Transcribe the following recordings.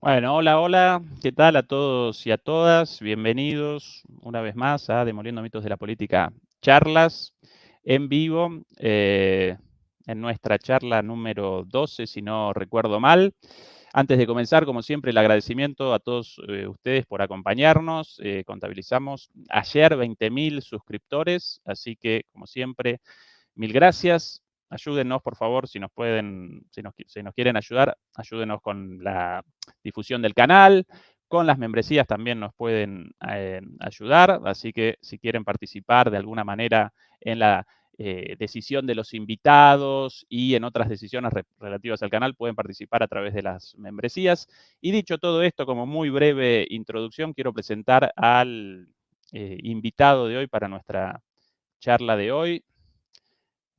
Bueno, hola, hola, ¿qué tal a todos y a todas? Bienvenidos una vez más a Demoliendo Mitos de la Política, charlas en vivo, en nuestra charla número 12, si no recuerdo mal. Antes de comenzar, como siempre, el agradecimiento a todos ustedes por acompañarnos. Contabilizamos ayer 20.000 suscriptores, así que, como siempre, mil gracias. Ayúdennos, por favor, si nos pueden, si nos quieren ayudar, ayúdenos con la difusión del canal, con las membresías también nos pueden ayudar, así que si quieren participar de alguna manera en la decisión de los invitados y en otras decisiones relativas al canal, pueden participar a través de las membresías. Y dicho todo esto, como muy breve introducción, quiero presentar al invitado de hoy para nuestra charla de hoy.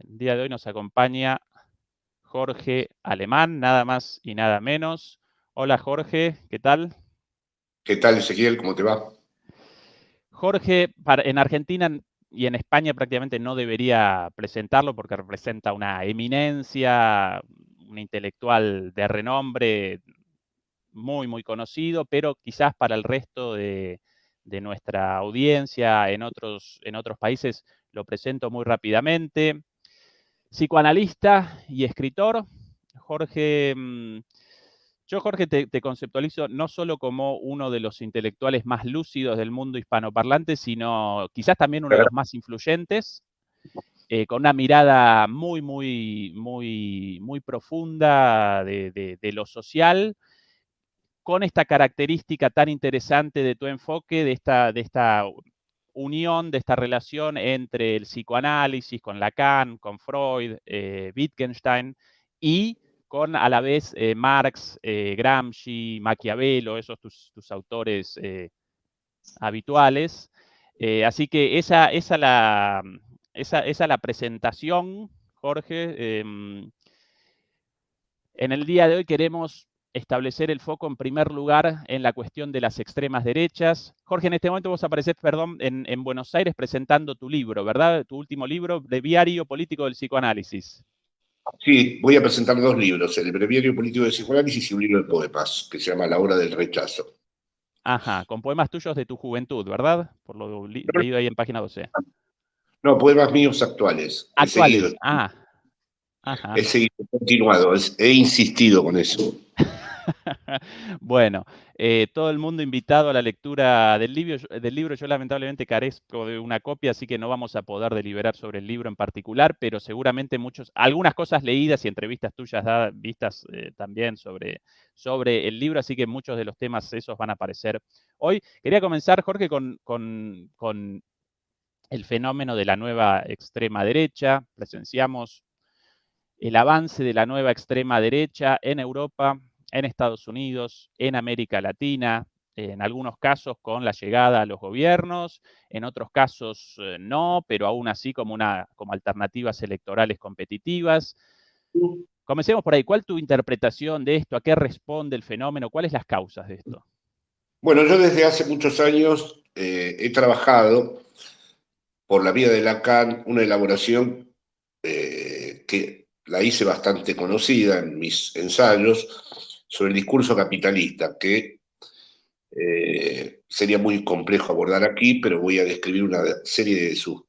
El día de hoy nos acompaña Jorge Alemán, nada más y nada menos. Hola Jorge, ¿qué tal? ¿Qué tal, Ezequiel? ¿Cómo te va? Jorge, en Argentina y en España prácticamente no debería presentarlo porque representa una eminencia, un intelectual de renombre muy, muy conocido, pero quizás para el resto de nuestra audiencia en otros países lo presento muy rápidamente. Psicoanalista y escritor, Jorge, yo Jorge te conceptualizo no solo como uno de los intelectuales más lúcidos del mundo hispanoparlante, sino quizás también uno de los más influyentes, con una mirada muy, muy, muy, muy profunda de lo social, con esta característica tan interesante de tu enfoque, de esta unión, de esta relación entre el psicoanálisis con Lacan, con Freud, Wittgenstein y con a la vez Marx, Gramsci, Maquiavelo, esos tus autores habituales. Así que esa la presentación, Jorge. En el día de hoy queremos establecer el foco en primer lugar en la cuestión de las extremas derechas. Jorge, en este momento vos aparecés, perdón, en Buenos Aires presentando tu libro, ¿verdad? Tu último libro, Breviario Político del Psicoanálisis. Sí, voy a presentar dos libros, el Breviario Político de Psicoanálisis y un libro de poemas, que se llama La Hora del Rechazo. Ajá, con poemas tuyos de tu juventud, ¿verdad? Por lo leído ahí en página 12. No, poemas míos actuales. Actuales, ajá. He seguido, he continuado, he insistido con eso. Bueno, todo el mundo invitado a la lectura del libro. Yo lamentablemente carezco de una copia, así que no vamos a poder deliberar sobre el libro en particular, pero seguramente algunas cosas leídas y entrevistas tuyas vistas también sobre el libro, así que muchos de los temas esos van a aparecer hoy. Quería comenzar, Jorge, con el fenómeno de la nueva extrema derecha. Presenciamos el avance de la nueva extrema derecha en Europa, en Estados Unidos, en América Latina, en algunos casos con la llegada a los gobiernos, en otros casos no, pero aún así como alternativas electorales competitivas. Comencemos por ahí. ¿Cuál es tu interpretación de esto? ¿A qué responde el fenómeno? ¿Cuáles las causas de esto? Bueno, yo desde hace muchos años he trabajado por la vía de Lacan una elaboración que la hice bastante conocida en mis ensayos sobre el discurso capitalista, que sería muy complejo abordar aquí, pero voy a describir una serie de sus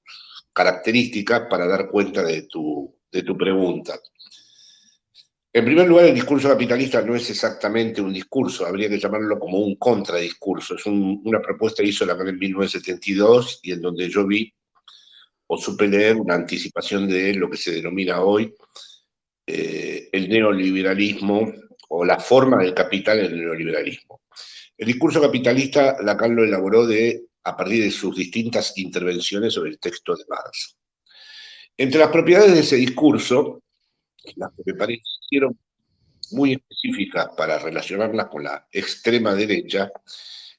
características para dar cuenta de tu pregunta. En primer lugar, el discurso capitalista no es exactamente un discurso, habría que llamarlo como un contradiscurso. Es una propuesta que hizo Lacan en 1972 y en donde yo vi o supe leer una anticipación de lo que se denomina hoy el neoliberalismo o la forma del capital en el neoliberalismo. El discurso capitalista Lacan lo elaboró a partir de sus distintas intervenciones sobre el texto de Marx. Entre las propiedades de ese discurso, las que me parecieron muy específicas para relacionarlas con la extrema derecha,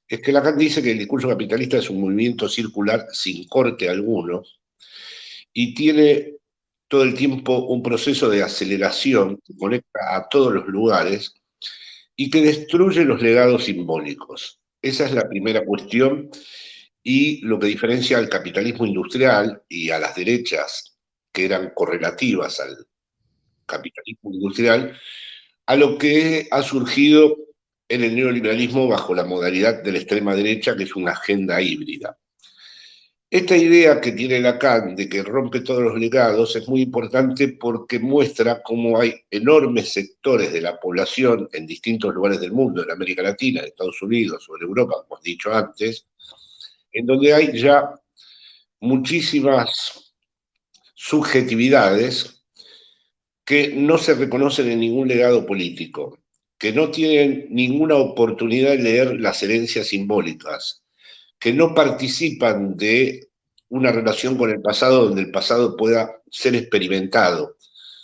es que Lacan dice que el discurso capitalista es un movimiento circular sin corte alguno y tiene todo el tiempo un proceso de aceleración que conecta a todos los lugares y que destruye los legados simbólicos. Esa es la primera cuestión y lo que diferencia al capitalismo industrial y a las derechas que eran correlativas al capitalismo industrial, a lo que ha surgido en el neoliberalismo bajo la modalidad de la extrema derecha, que es una agenda híbrida. Esta idea que tiene Lacan de que rompe todos los legados es muy importante porque muestra cómo hay enormes sectores de la población en distintos lugares del mundo, en América Latina, en Estados Unidos o en Europa, como has dicho antes, en donde hay ya muchísimas subjetividades que no se reconocen en ningún legado político, que no tienen ninguna oportunidad de leer las herencias simbólicas, que no participan de una relación con el pasado donde el pasado pueda ser experimentado,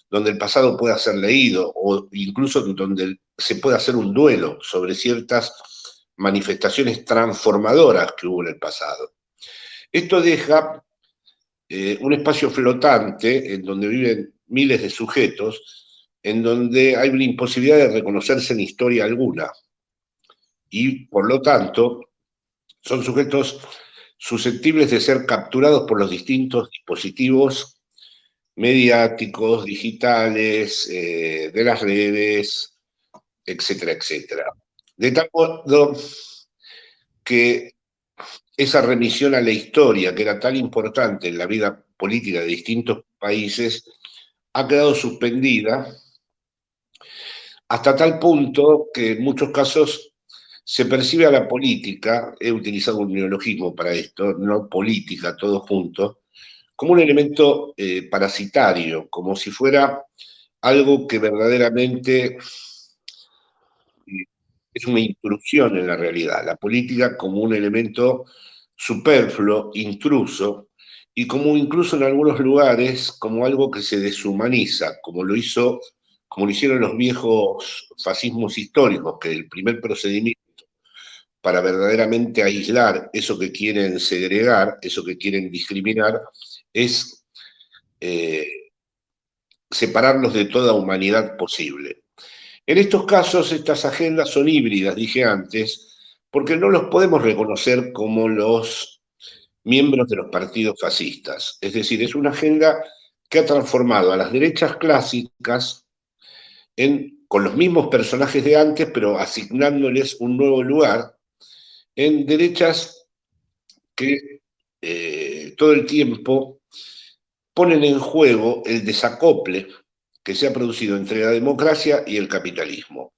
donde el pasado pueda ser leído o incluso donde se pueda hacer un duelo sobre ciertas manifestaciones transformadoras que hubo en el pasado. Esto deja un espacio flotante en donde viven miles de sujetos, en donde hay una imposibilidad de reconocerse en historia alguna. Y por lo tanto, son sujetos susceptibles de ser capturados por los distintos dispositivos mediáticos, digitales, de las redes, etcétera, etcétera. De tal modo que esa remisión a la historia, que era tan importante en la vida política de distintos países, ha quedado suspendida hasta tal punto que en muchos casos se percibe a la política, he utilizado un neologismo para esto, no política, todo junto, como un elemento parasitario, como si fuera algo que verdaderamente es una intrusión en la realidad, la política como un elemento superfluo, intruso, y como incluso en algunos lugares como algo que se deshumaniza, como lo hicieron los viejos fascismos históricos, que el primer procedimiento para verdaderamente aislar eso que quieren segregar, eso que quieren discriminar, es separarlos de toda humanidad posible. En estos casos, estas agendas son híbridas, dije antes, porque no los podemos reconocer como los miembros de los partidos fascistas. Es decir, es una agenda que ha transformado a las derechas clásicas con los mismos personajes de antes, pero asignándoles un nuevo lugar, en derechas que todo el tiempo ponen en juego el desacople que se ha producido entre la democracia y el capitalismo.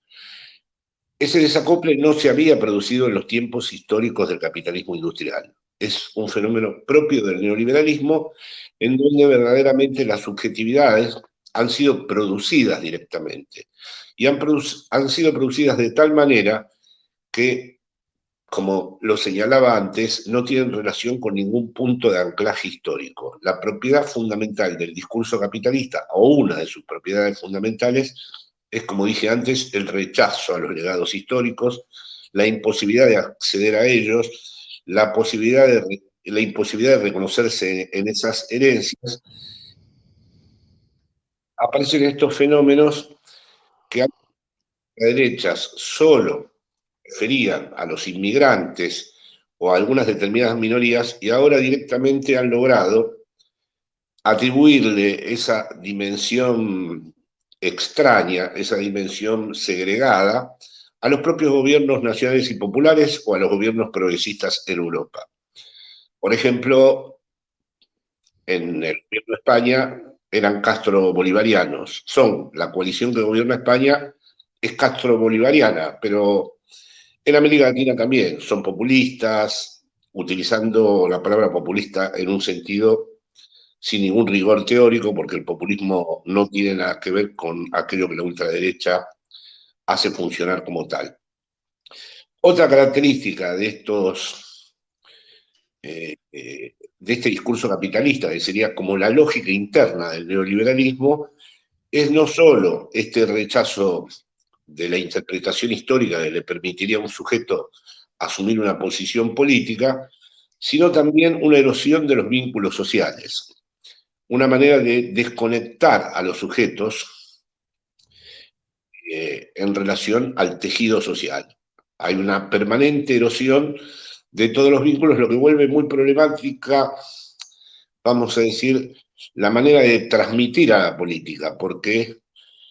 Ese desacople no se había producido en los tiempos históricos del capitalismo industrial. Es un fenómeno propio del neoliberalismo en donde verdaderamente las subjetividades han sido producidas directamente y han sido producidas de tal manera que, como lo señalaba antes, no tienen relación con ningún punto de anclaje histórico. La propiedad fundamental del discurso capitalista, o una de sus propiedades fundamentales, es, como dije antes, el rechazo a los legados históricos, la imposibilidad de acceder a ellos, la imposibilidad de reconocerse en esas herencias. Aparecen estos fenómenos que a las derechas solo referían a los inmigrantes o a algunas determinadas minorías y ahora directamente han logrado atribuirle esa dimensión extraña, esa dimensión segregada, a los propios gobiernos nacionales y populares o a los gobiernos progresistas en Europa. Por ejemplo, en el gobierno de España eran castro-bolivarianos, son la coalición que gobierna España es castro-bolivariana, pero en América Latina también son populistas, utilizando la palabra populista en un sentido sin ningún rigor teórico, porque el populismo no tiene nada que ver con aquello que la ultraderecha hace funcionar como tal. Otra característica de este discurso capitalista, que sería como la lógica interna del neoliberalismo, es no solo este rechazo de la interpretación histórica que le permitiría a un sujeto asumir una posición política, sino también una erosión de los vínculos sociales, una manera de desconectar a los sujetos en relación al tejido social. Hay una permanente erosión de todos los vínculos, lo que vuelve muy problemática, vamos a decir, la manera de transmitir a la política, porque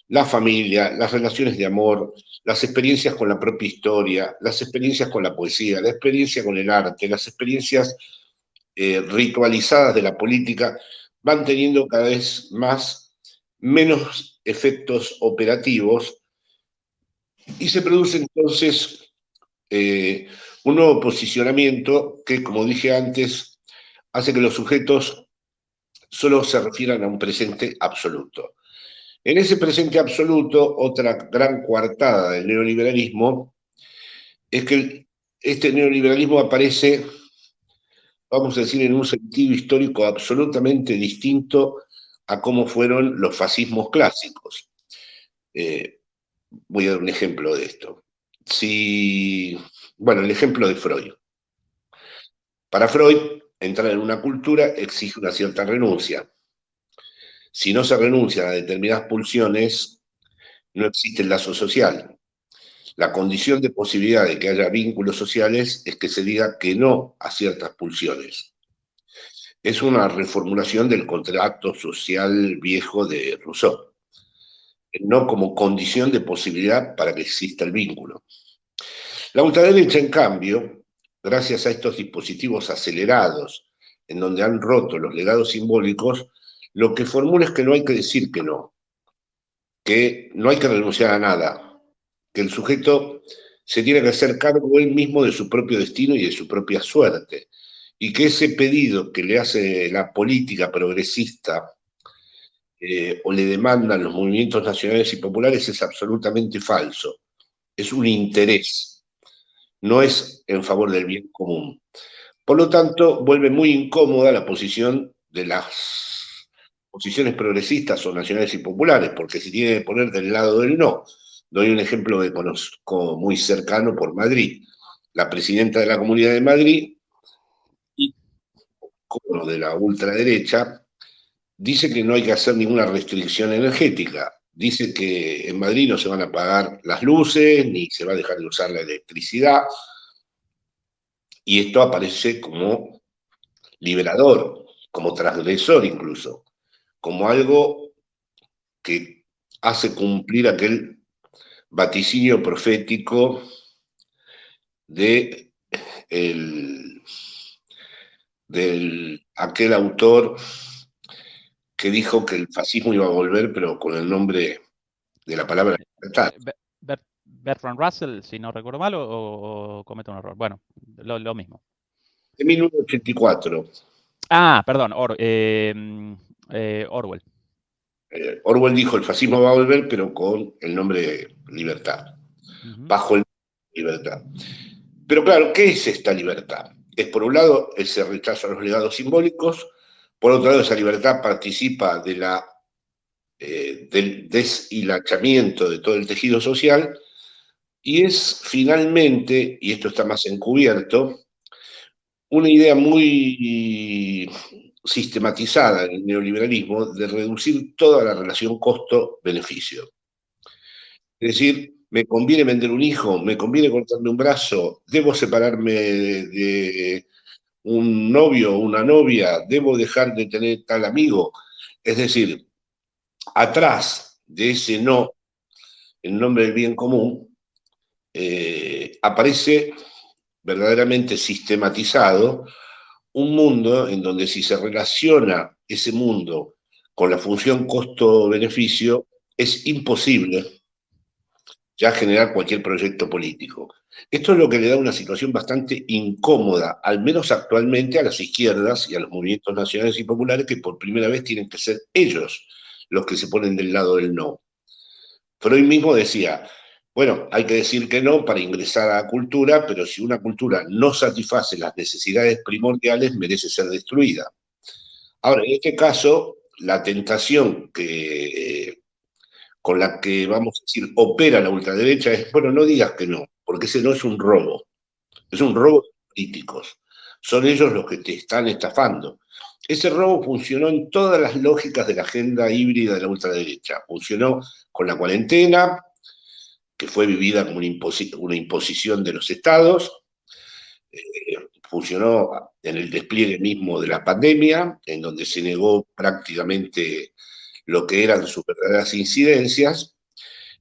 la familia, las relaciones de amor, las experiencias con la propia historia, las experiencias con la poesía, la experiencia con el arte, las experiencias ritualizadas de la política, van teniendo cada vez menos efectos operativos y se produce entonces un nuevo posicionamiento que, como dije antes, hace que los sujetos solo se refieran a un presente absoluto. En ese presente absoluto, otra gran coartada del neoliberalismo es que este neoliberalismo aparece, vamos a decir, en un sentido histórico absolutamente distinto a cómo fueron los fascismos clásicos. Voy a dar un ejemplo de esto. Bueno, el ejemplo de Freud. Para Freud, entrar en una cultura exige una cierta renuncia. Si no se renuncia a determinadas pulsiones, no existe el lazo social. La condición de posibilidad de que haya vínculos sociales es que se diga que no a ciertas pulsiones. Es una reformulación del contrato social viejo de Rousseau, no como condición de posibilidad para que exista el vínculo. La ultraderecha, en cambio, gracias a estos dispositivos acelerados, en donde han roto los legados simbólicos, lo que formula es que no hay que decir que no hay que renunciar a nada, que el sujeto se tiene que hacer cargo él mismo de su propio destino y de su propia suerte, y que ese pedido que le hace la política progresista o le demandan los movimientos nacionales y populares es absolutamente falso, es un interés, no es en favor del bien común. Por lo tanto, vuelve muy incómoda la posición de las posiciones progresistas o nacionales y populares, porque se tiene que poner del lado del no. Doy un ejemplo que conozco muy cercano por Madrid. La presidenta de la Comunidad de Madrid, como de la ultraderecha, dice que no hay que hacer ninguna restricción energética. Dice que en Madrid no se van a apagar las luces, ni se va a dejar de usar la electricidad. Y esto aparece como liberador, como transgresor incluso, como algo que hace cumplir aquel vaticinio profético de aquel autor que dijo que el fascismo iba a volver, pero con el nombre de la palabra libertad. Bertrand Russell, si no recuerdo mal, o cometo un error. Bueno, lo mismo. De 1984. Ah, perdón, Orwell. Orwell dijo el fascismo va a volver, pero con el nombre de libertad. Bajo el nombre de libertad. Pero claro, ¿qué es esta libertad? Es por un lado ese rechazo a los legados simbólicos, por otro lado esa libertad participa del deshilachamiento de todo el tejido social y es finalmente, y esto está más encubierto, una idea muy sistematizada en el neoliberalismo de reducir toda la relación costo-beneficio. Es decir, me conviene vender un hijo, me conviene cortarme un brazo, debo separarme de un novio o una novia, debo dejar de tener tal amigo. Es decir, atrás de ese no, en nombre del bien común, aparece verdaderamente sistematizado un mundo en donde si se relaciona ese mundo con la función costo-beneficio, es imposible ya generar cualquier proyecto político. Esto es lo que le da una situación bastante incómoda, al menos actualmente, a las izquierdas y a los movimientos nacionales y populares que por primera vez tienen que ser ellos los que se ponen del lado del no. Freud mismo decía, bueno, hay que decir que no para ingresar a la cultura, pero si una cultura no satisface las necesidades primordiales, merece ser destruida. Ahora, en este caso, la tentación con la que, vamos a decir, opera la ultraderecha es, bueno, no digas que no, porque ese no es un robo de políticos. Son ellos los que te están estafando. Ese robo funcionó en todas las lógicas de la agenda híbrida de la ultraderecha. Funcionó con la cuarentena, que fue vivida como una imposición de los estados, funcionó en el despliegue mismo de la pandemia, en donde se negó prácticamente lo que eran sus verdaderas incidencias,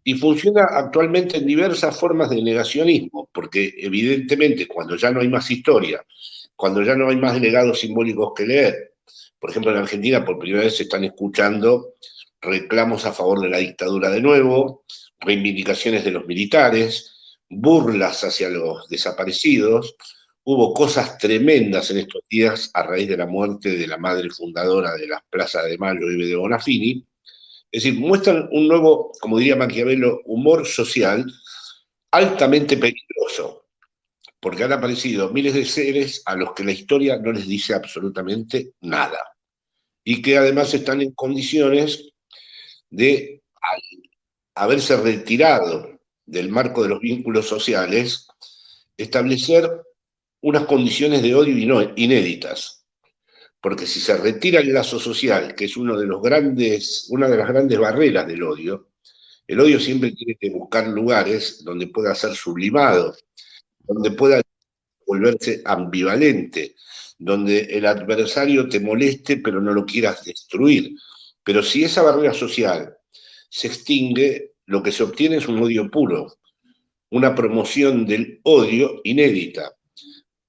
y funciona actualmente en diversas formas de negacionismo, porque evidentemente cuando ya no hay más historia, cuando ya no hay más legados simbólicos que leer, por ejemplo en Argentina por primera vez se están escuchando reclamos a favor de la dictadura de nuevo, reivindicaciones de los militares, burlas hacia los desaparecidos. Hubo cosas tremendas en estos días a raíz de la muerte de la madre fundadora de las Plazas de Mayo, Eve de Bonafini. Es decir, muestran un nuevo, como diría Maquiavelo, humor social altamente peligroso, porque han aparecido miles de seres a los que la historia no les dice absolutamente nada, y que además están en condiciones de, al haberse retirado del marco de los vínculos sociales, establecer unas condiciones de odio inéditas. Porque si se retira el lazo social, que es una de las grandes barreras del odio, el odio siempre tiene que buscar lugares donde pueda ser sublimado, donde pueda volverse ambivalente, donde el adversario te moleste pero no lo quieras destruir. Pero si esa barrera social se extingue, lo que se obtiene es un odio puro, una promoción del odio inédita.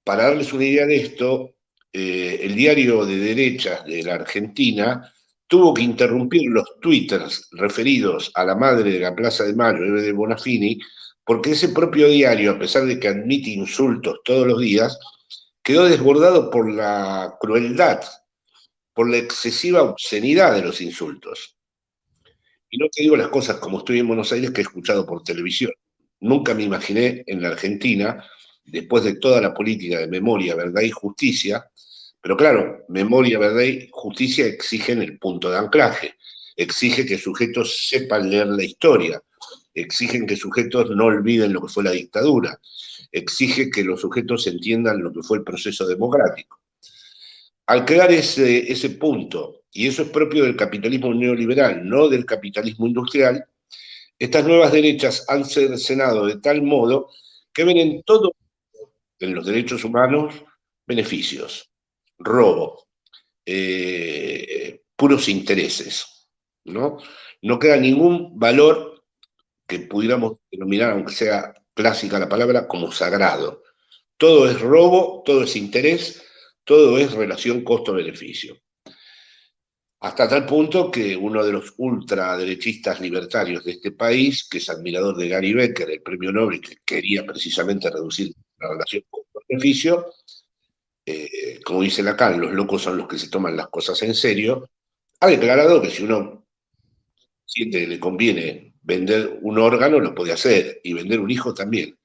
Para darles una idea de esto, el diario de derechas de la Argentina tuvo que interrumpir los twitters referidos a la madre de la Plaza de Mayo, Eve de Bonafini, porque ese propio diario, a pesar de que admite insultos todos los días, quedó desbordado por la crueldad, por la excesiva obscenidad de los insultos. Y no te digo las cosas como estoy en Buenos Aires que he escuchado por televisión. Nunca me imaginé en la Argentina, después de toda la política de memoria, verdad y justicia, pero claro, memoria, verdad y justicia exigen el punto de anclaje, exige que sujetos sepan leer la historia, exigen que sujetos no olviden lo que fue la dictadura, exige que los sujetos entiendan lo que fue el proceso democrático. Al crear ese punto, y eso es propio del capitalismo neoliberal, no del capitalismo industrial, estas nuevas derechas han cercenado de tal modo que ven en todo, en los derechos humanos, beneficios, robo, puros intereses, ¿no? No queda ningún valor que pudiéramos denominar, aunque sea clásica la palabra, como sagrado. Todo es robo, todo es interés, todo es relación costo-beneficio. Hasta tal punto que uno de los ultraderechistas libertarios de este país, que es admirador de Gary Becker, el premio Nobel, que quería precisamente reducir la relación costo-beneficio, como dice Lacan, los locos son los que se toman las cosas en serio, ha declarado que si uno siente que le conviene vender un órgano, lo puede hacer, y vender un hijo también.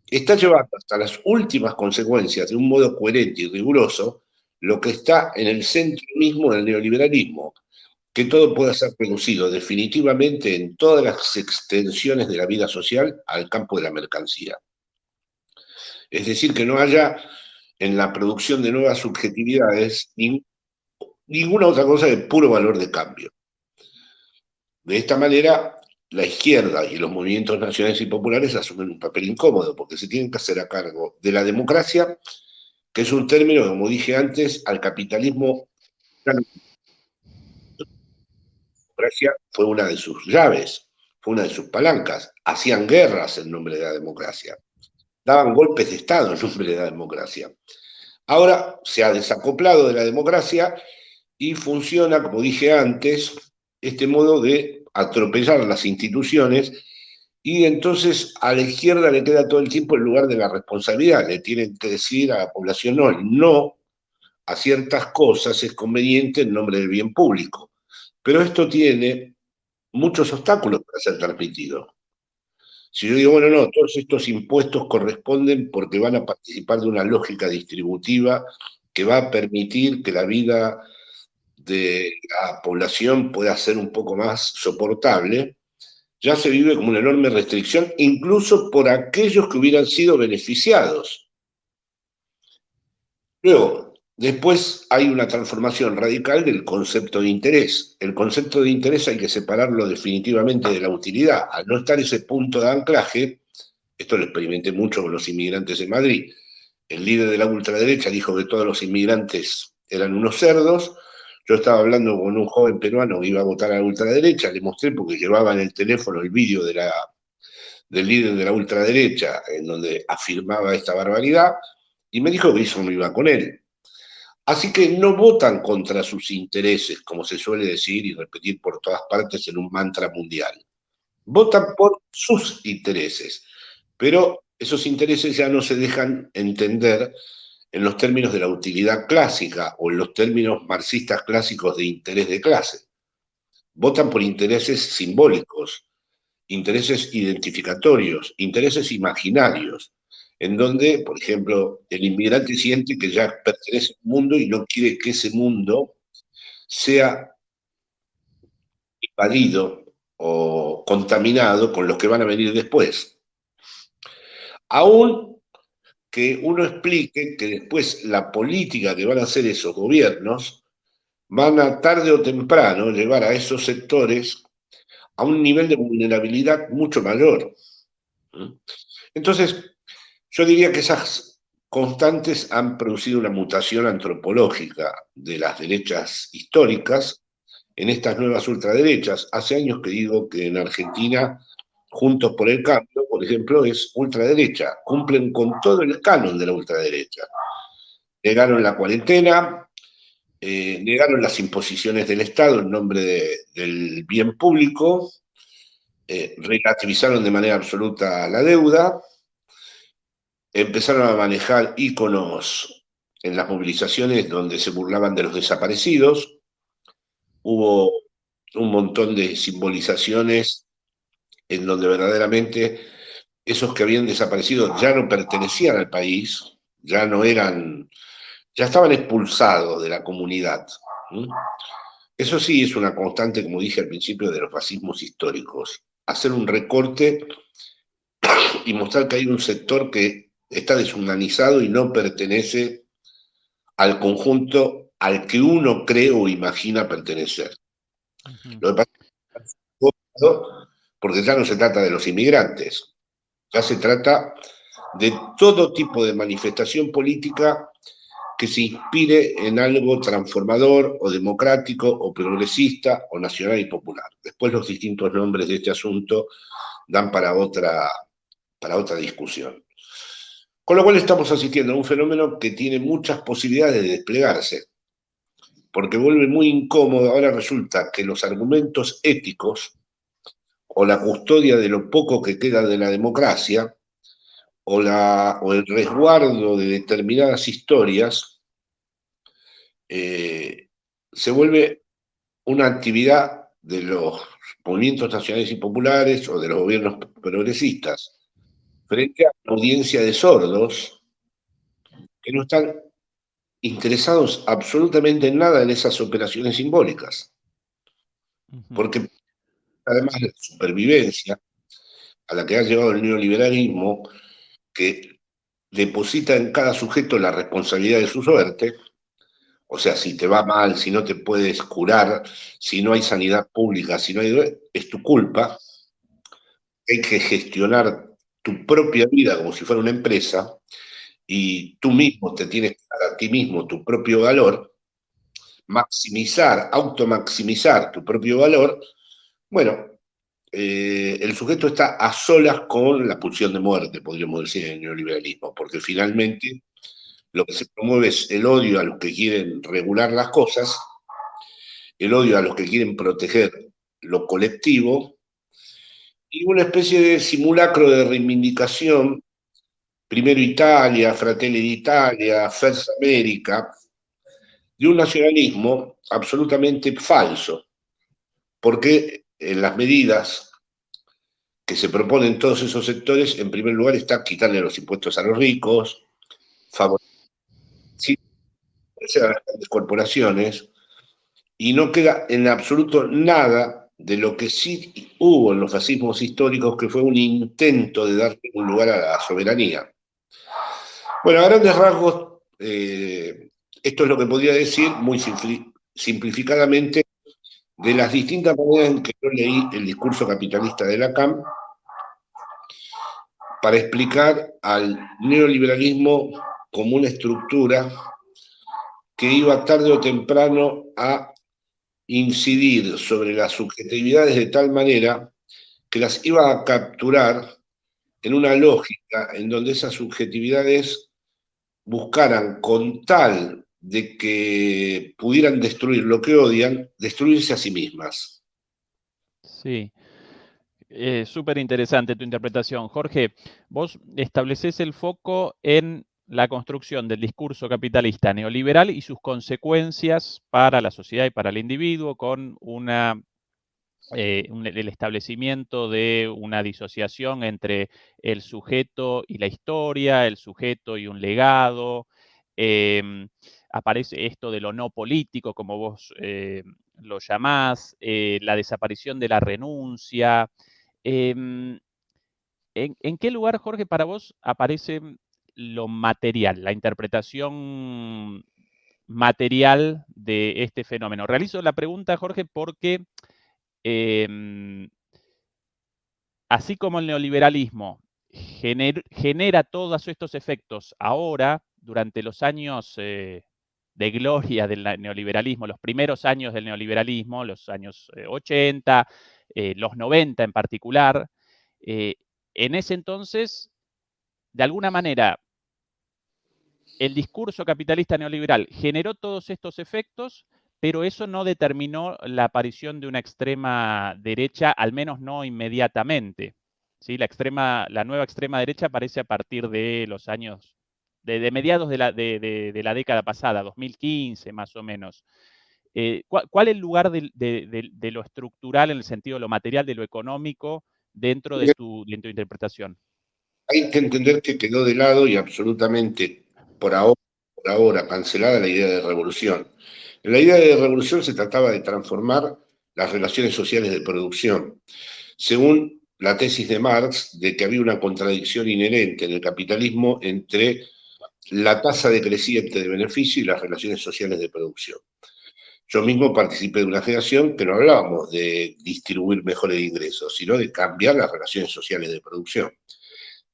Está llevando hasta las últimas consecuencias de un modo coherente y riguroso lo que está en el centro mismo del neoliberalismo, que todo pueda ser reducido definitivamente en todas las extensiones de la vida social al campo de la mercancía. Es decir, que no haya en la producción de nuevas subjetividades ninguna otra cosa que puro valor de cambio. De esta manera, la izquierda y los movimientos nacionales y populares asumen un papel incómodo porque se tienen que hacer a cargo de la democracia, que es un término, como dije antes, al capitalismo. La democracia fue una de sus llaves, fue una de sus palancas. Hacían guerras en nombre de la democracia, daban golpes de Estado en nombre de la democracia. Ahora se ha desacoplado de la democracia y funciona, como dije antes, este modo de atropellar las instituciones, y entonces a la izquierda le queda todo el tiempo el lugar de la responsabilidad. Le tienen que decir a la población no a ciertas cosas es conveniente en nombre del bien público. Pero esto tiene muchos obstáculos para ser transmitido. Si yo digo, bueno, no, todos estos impuestos corresponden porque van a participar de una lógica distributiva que va a permitir que la vida de la población pueda ser un poco más soportable, ya se vive como una enorme restricción, incluso por aquellos que hubieran sido beneficiados. Luego, después hay una transformación radical del concepto de interés. El concepto de interés hay que separarlo definitivamente de la utilidad. Al no estar ese punto de anclaje, esto lo experimenté mucho con los inmigrantes en Madrid. El líder de la ultraderecha dijo que todos los inmigrantes eran unos cerdos. Yo estaba hablando con un joven peruano que iba a votar a la ultraderecha, le mostré porque llevaba en el teléfono el vídeo del líder de la ultraderecha, en donde afirmaba esta barbaridad, y me dijo que eso no iba con él. Así que no votan contra sus intereses, como se suele decir y repetir por todas partes en un mantra mundial. Votan por sus intereses, pero esos intereses ya no se dejan entender en los términos de la utilidad clásica o en los términos marxistas clásicos de interés de clase. Votan por intereses simbólicos, intereses identificatorios, intereses imaginarios, en donde, por ejemplo, el inmigrante siente que ya pertenece a un mundo y no quiere que ese mundo sea invadido o contaminado con los que van a venir después. Aún que uno explique que después la política que van a hacer esos gobiernos van a tarde o temprano llevar a esos sectores a un nivel de vulnerabilidad mucho mayor. Entonces, yo diría que esas constantes han producido una mutación antropológica de las derechas históricas en estas nuevas ultraderechas. Hace años que digo que en Argentina, Juntos por el Cambio, por ejemplo, es ultraderecha, cumplen con todo el canon de la ultraderecha. Negaron la cuarentena, negaron las imposiciones del Estado en nombre del bien público, relativizaron de manera absoluta la deuda, empezaron a manejar íconos en las movilizaciones donde se burlaban de los desaparecidos, hubo un montón de simbolizaciones en donde verdaderamente esos que habían desaparecido ya no pertenecían al país, ya no eran, ya estaban expulsados de la comunidad. Eso sí es una constante, como dije al principio, de los fascismos históricos. Hacer un recorte y mostrar que hay un sector que está deshumanizado y no pertenece al conjunto al que uno cree o imagina pertenecer. Lo que pasa es que porque ya no se trata de los inmigrantes, ya se trata de todo tipo de manifestación política que se inspire en algo transformador o democrático o progresista o nacional y popular. Después los distintos nombres de este asunto dan para otra discusión. Con lo cual estamos asistiendo a un fenómeno que tiene muchas posibilidades de desplegarse, porque vuelve muy incómodo. Ahora resulta que los argumentos éticos o la custodia de lo poco que queda de la democracia o el resguardo de determinadas historias se vuelve una actividad de los movimientos nacionales y populares o de los gobiernos progresistas frente a una audiencia de sordos que no están interesados absolutamente en nada en esas operaciones simbólicas. Porque además de la supervivencia a la que ha llevado el neoliberalismo, que deposita en cada sujeto la responsabilidad de su suerte, o sea, si te va mal, si no te puedes curar, si no hay sanidad pública, si no hay, es tu culpa, hay que gestionar tu propia vida como si fuera una empresa, y tú mismo te tienes que dar a ti mismo tu propio valor, maximizar, automaximizar tu propio valor. Bueno, el sujeto está a solas con la pulsión de muerte, podríamos decir, en el neoliberalismo, porque finalmente lo que se promueve es el odio a los que quieren regular las cosas, el odio a los que quieren proteger lo colectivo, y una especie de simulacro de reivindicación, primero Italia, Fratelli d'Italia, First America, de un nacionalismo absolutamente falso, porque en las medidas que se proponen todos esos sectores, en primer lugar está quitarle los impuestos a los ricos, favorecer a las grandes corporaciones, y no queda en absoluto nada de lo que sí hubo en los fascismos históricos, que fue un intento de darle un lugar a la soberanía. Bueno, a grandes rasgos, esto es lo que podría decir muy simplificadamente de las distintas maneras en que yo leí el discurso capitalista de Lacan para explicar al neoliberalismo como una estructura que iba tarde o temprano a incidir sobre las subjetividades de tal manera que las iba a capturar en una lógica en donde esas subjetividades buscaran, con tal de que pudieran destruir lo que odian, destruirse a sí mismas. Sí. Súper interesante tu interpretación. Jorge, vos estableces el foco en la construcción del discurso capitalista neoliberal y sus consecuencias para la sociedad y para el individuo, con el establecimiento de una disociación entre el sujeto y la historia, el sujeto y un legado. Aparece esto de lo no político, como vos lo llamás, la desaparición de la renuncia. ¿En qué lugar, Jorge, para vos aparece lo material, la interpretación material de este fenómeno? Realizo la pregunta, Jorge, porque así como el neoliberalismo genera todos estos efectos ahora, durante los años de gloria del neoliberalismo, los primeros años del neoliberalismo, los años 80, los 90 en particular, eh, en ese entonces, de alguna manera, el discurso capitalista neoliberal generó todos estos efectos, pero eso no determinó la aparición de una extrema derecha, al menos no inmediatamente. ¿Sí? La nueva extrema derecha aparece a partir de los años, de mediados de la década pasada, 2015 más o menos. ¿Cuál es el lugar de lo estructural en el sentido de lo material, de lo económico, dentro de tu interpretación? Hay que entender que quedó de lado y absolutamente por ahora cancelada la idea de revolución. En la idea de revolución se trataba de transformar las relaciones sociales de producción, según la tesis de Marx de que había una contradicción inherente en el capitalismo entre la tasa decreciente de beneficio y las relaciones sociales de producción. Yo mismo participé de una generación que no hablábamos de distribuir mejores ingresos, sino de cambiar las relaciones sociales de producción.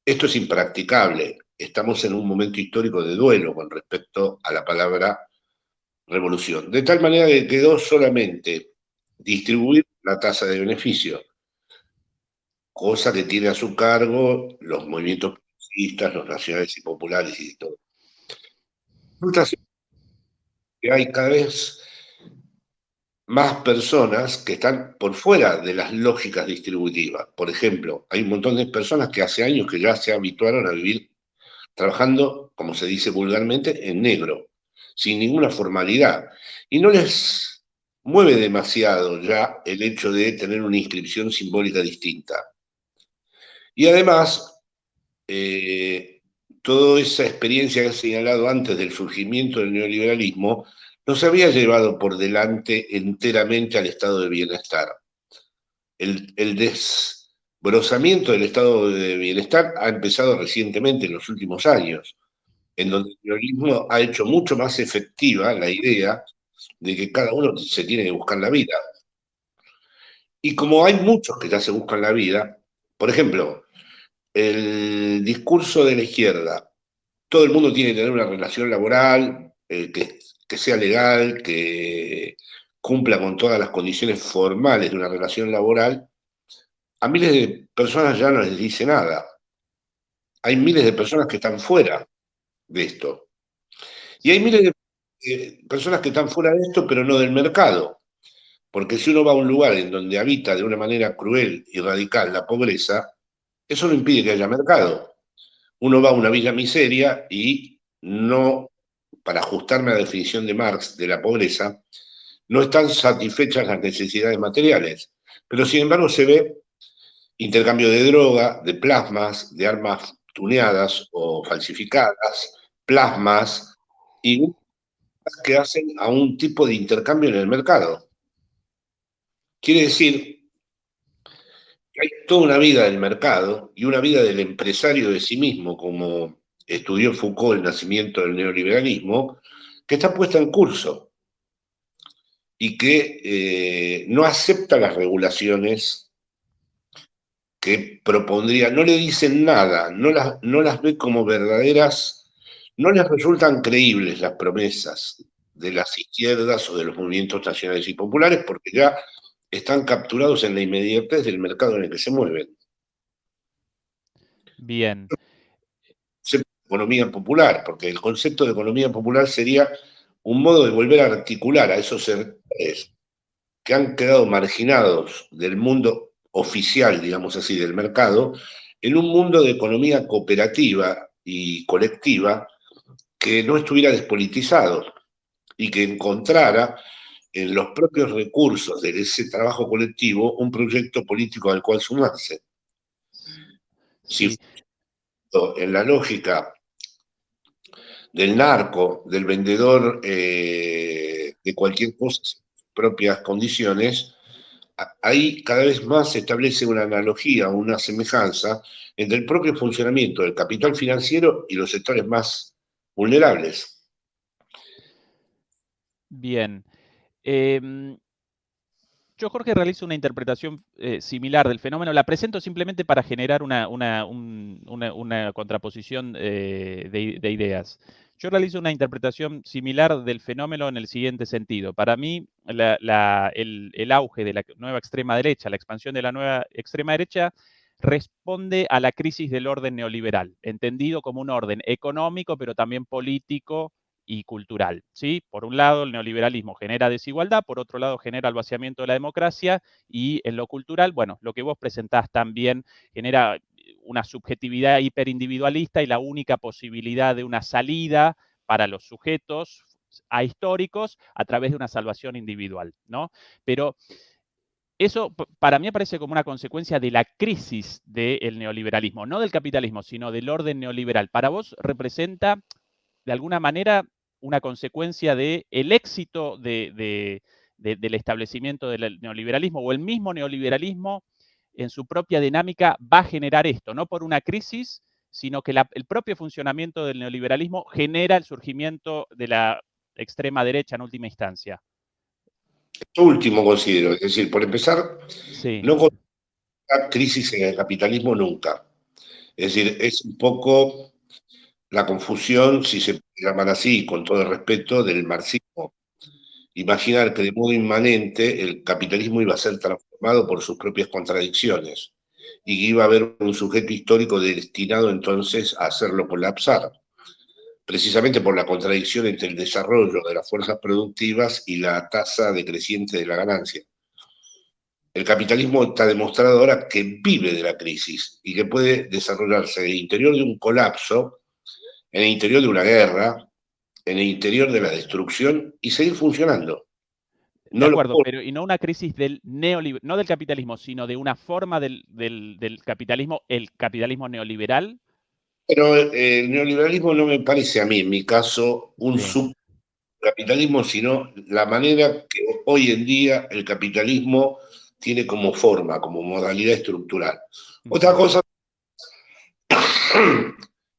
Esto es impracticable. Estamos en un momento histórico de duelo con respecto a la palabra revolución. De tal manera que quedó solamente distribuir la tasa de beneficio, cosa que tiene a su cargo los movimientos progresistas, los nacionales y populares y todo. Resulta que hay cada vez más personas que están por fuera de las lógicas distributivas. Por ejemplo, hay un montón de personas que hace años que ya se habituaron a vivir trabajando, como se dice vulgarmente, en negro, sin ninguna formalidad. Y no les mueve demasiado ya el hecho de tener una inscripción simbólica distinta. Y además, toda esa experiencia que he señalado antes del surgimiento del neoliberalismo no se había llevado por delante enteramente al estado de bienestar. El desbrozamiento del estado de bienestar ha empezado recientemente en los últimos años, en donde el neoliberalismo ha hecho mucho más efectiva la idea de que cada uno se tiene que buscar la vida. Y como hay muchos que ya se buscan la vida, por ejemplo, el discurso de la izquierda, todo el mundo tiene que tener una relación laboral que sea legal, que cumpla con todas las condiciones formales de una relación laboral, a miles de personas ya no les dice nada. Hay miles de personas que están fuera de esto. Y hay miles de personas que están fuera de esto, pero no del mercado. Porque si uno va a un lugar en donde habita de una manera cruel y radical la pobreza, eso no impide que haya mercado. Uno va a una villa miseria y no, para ajustarme a la definición de Marx de la pobreza, no están satisfechas las necesidades materiales. Pero sin embargo se ve intercambio de droga, de plasmas, de armas tuneadas o falsificadas, plasmas, y que hacen a un tipo de intercambio en el mercado. Quiere decir que hay toda una vida del mercado y una vida del empresario de sí mismo, como estudió Foucault el nacimiento del neoliberalismo, que está puesta en curso y que no acepta las regulaciones que propondría, no le dicen nada, no las ve como verdaderas, no les resultan creíbles las promesas de las izquierdas o de los movimientos nacionales y populares, porque ya están capturados en la inmediatez del mercado en el que se mueven. Bien. Economía popular, porque el concepto de economía popular sería un modo de volver a articular a esos sectores que han quedado marginados del mundo oficial, digamos así, del mercado, en un mundo de economía cooperativa y colectiva que no estuviera despolitizado y que encontrara en los propios recursos de ese trabajo colectivo un proyecto político al cual sumarse. Sí. Si en la lógica del narco, del vendedor de cualquier cosa, propias condiciones, ahí cada vez más se establece una analogía, una semejanza entre el propio funcionamiento del capital financiero y los sectores más vulnerables. Bien. Yo, Jorge, realizo una interpretación similar del fenómeno. La presento simplemente para generar una contraposición de ideas. Yo realizo una interpretación similar del fenómeno en el siguiente sentido. Para mí, el auge de la nueva extrema derecha, la expansión de la nueva extrema derecha, responde a la crisis del orden neoliberal, entendido como un orden económico, pero también político y cultural, ¿sí? Por un lado, el neoliberalismo genera desigualdad, por otro lado, genera el vaciamiento de la democracia, y en lo cultural, bueno, lo que vos presentás también genera una subjetividad hiperindividualista y la única posibilidad de una salida para los sujetos ahistóricos a través de una salvación individual, ¿no? Pero eso para mí aparece como una consecuencia de la crisis del neoliberalismo, no del capitalismo, sino del orden neoliberal. Para vos representa, de alguna manera, una consecuencia del éxito del establecimiento del neoliberalismo, o el mismo neoliberalismo en su propia dinámica va a generar esto, no por una crisis, sino que el propio funcionamiento del neoliberalismo genera el surgimiento de la extrema derecha en última instancia. Esto último considero, es decir, por empezar, Sí, no considero crisis en el capitalismo nunca. Es decir, es un poco la confusión, si se llaman así, con todo el respeto, del marxismo. Imaginar que de modo inmanente el capitalismo iba a ser transformado por sus propias contradicciones y que iba a haber un sujeto histórico destinado entonces a hacerlo colapsar, precisamente por la contradicción entre el desarrollo de las fuerzas productivas y la tasa decreciente de la ganancia. El capitalismo está demostrado ahora que vive de la crisis y que puede desarrollarse en el interior de un colapso, en el interior de una guerra, en el interior de la destrucción y seguir funcionando. de No lo acuerdo, pero y no una crisis del no del capitalismo, sino de una forma del capitalismo, el capitalismo neoliberal. Pero el neoliberalismo no me parece a mí, en mi caso, un Sí. subcapitalismo, sino la manera que hoy en día el capitalismo tiene como forma, como modalidad estructural. Otra Ujú. cosa,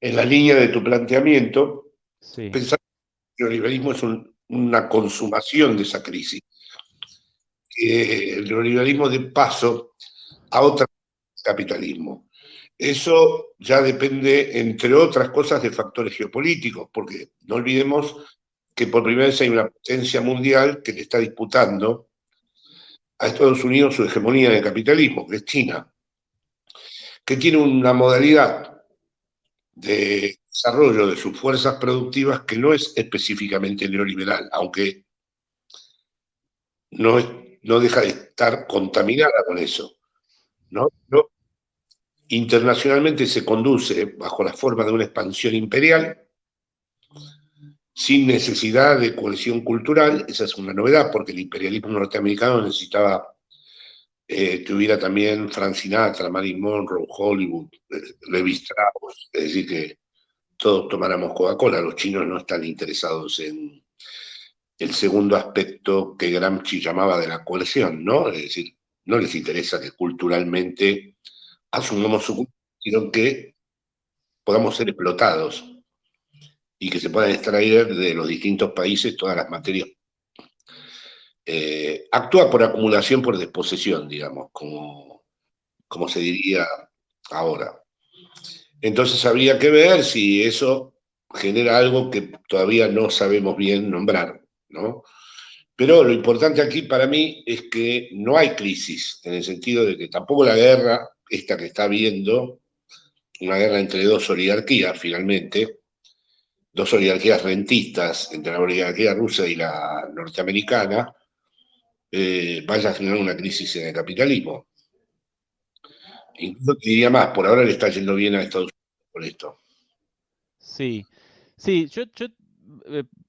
en la línea de tu planteamiento, Sí. pensar que el neoliberalismo es una consumación de esa crisis. Que el neoliberalismo dé paso a otro capitalismo. Eso ya depende, entre otras cosas, de factores geopolíticos, porque no olvidemos que por primera vez hay una potencia mundial que le está disputando a Estados Unidos su hegemonía en el capitalismo, que es China, que tiene una modalidad de desarrollo de sus fuerzas productivas que no es específicamente neoliberal, aunque no, no deja de estar contaminada con eso. ¿No? No, internacionalmente se conduce bajo la forma de una expansión imperial, sin necesidad de cohesión cultural. Esa es una novedad, porque el imperialismo norteamericano necesitaba que hubiera también Frank Sinatra, Marilyn Monroe, Hollywood, Levi Strauss, es decir, que todos tomáramos Coca-Cola. Los chinos no están interesados en el segundo aspecto que Gramsci llamaba de la cohesión, ¿no? Es decir, no les interesa que culturalmente asumamos su cultura, sino que podamos ser explotados y que se puedan extraer de los distintos países todas las materias. Actúa por acumulación, por desposesión, digamos, como se diría ahora. Entonces habría que ver si eso genera algo que todavía no sabemos bien nombrar, ¿no? Pero lo importante aquí para mí es que no hay crisis, en el sentido de que tampoco la guerra, esta que está habiendo, una guerra entre dos oligarquías finalmente, dos oligarquías rentistas, entre la oligarquía rusa y la norteamericana, vaya a generar una crisis en el capitalismo. Incluso te diría más, por ahora le está yendo bien a Estados Unidos con esto. Sí, sí, yo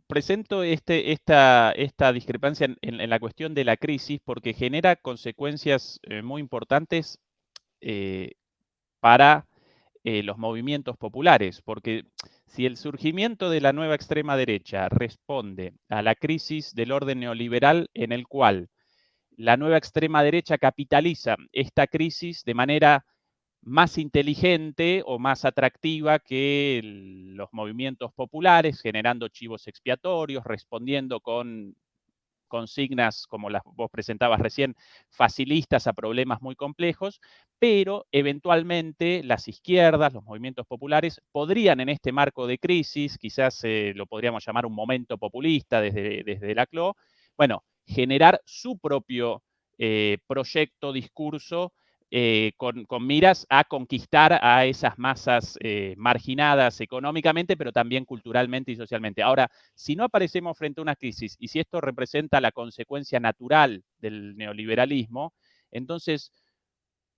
presento esta discrepancia en la cuestión de la crisis porque genera consecuencias muy importantes eh, para los movimientos populares, porque si el surgimiento de la nueva extrema derecha responde a la crisis del orden neoliberal en el cual la nueva extrema derecha capitaliza esta crisis de manera más inteligente o más atractiva que los movimientos populares, generando chivos expiatorios, respondiendo con consignas como las vos presentabas recién, facilistas a problemas muy complejos, pero eventualmente las izquierdas, los movimientos populares, podrían en este marco de crisis, quizás lo podríamos llamar un momento populista desde la CLO, bueno, generar su propio proyecto, discurso, con miras a conquistar a esas masas marginadas económicamente, pero también culturalmente y socialmente. Ahora, si no aparecemos frente a una crisis y si esto representa la consecuencia natural del neoliberalismo, entonces,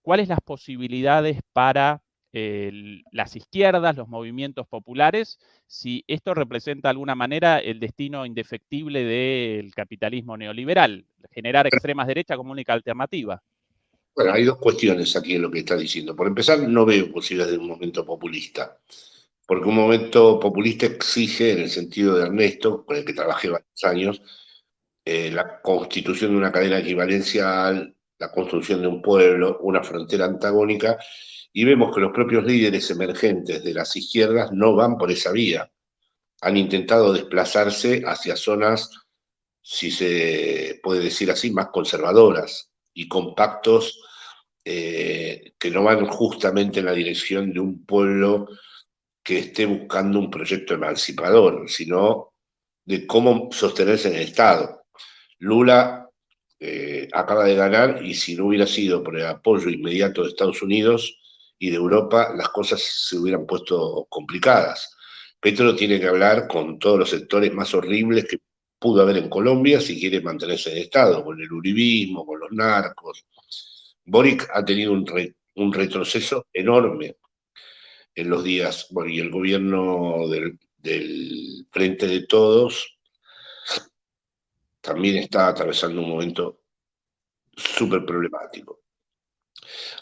¿cuáles las posibilidades para las izquierdas, los movimientos populares, si esto representa de alguna manera el destino indefectible del capitalismo neoliberal, generar extremas derechas como única alternativa? Bueno, hay dos cuestiones aquí en lo que está diciendo. Por empezar, no veo posibilidades de un momento populista, porque un momento populista exige, en el sentido de Ernesto, con el que trabajé varios años, la constitución de una cadena equivalencial, la construcción de un pueblo, una frontera antagónica, y vemos que los propios líderes emergentes de las izquierdas no van por esa vía. Han intentado desplazarse hacia zonas, si se puede decir así, más conservadoras y con pactos que no van justamente en la dirección de un pueblo que esté buscando un proyecto emancipador, sino de cómo sostenerse en el Estado. Lula acaba de ganar y si no hubiera sido por el apoyo inmediato de Estados Unidos y de Europa, las cosas se hubieran puesto complicadas. Petro tiene que hablar con todos los sectores más horribles que pudo haber en Colombia si quiere mantenerse en el Estado, con el uribismo, con los narcos. Boric ha tenido un retroceso enorme en los días, bueno, y el gobierno del Frente de Todos también está atravesando un momento súper problemático.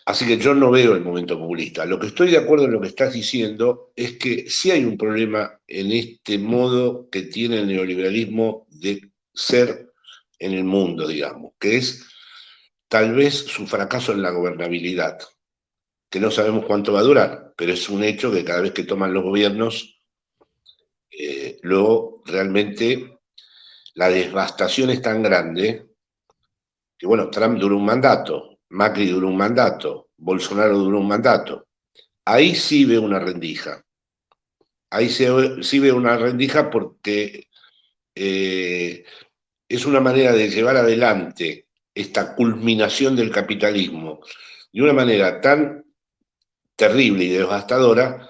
Así que yo no veo el momento populista. Lo que estoy de acuerdo en lo que estás diciendo es que sí hay un problema en este modo que tiene el neoliberalismo de ser en el mundo, digamos, que es tal vez su fracaso en la gobernabilidad, que no sabemos cuánto va a durar, pero es un hecho que cada vez que toman los gobiernos, luego realmente la devastación es tan grande que, bueno, Trump duró un mandato, Macri duró un mandato, Bolsonaro duró un mandato. Ahí sí veo una rendija. Ahí sí veo una rendija porque es una manera de llevar adelante esta culminación del capitalismo de una manera tan terrible y devastadora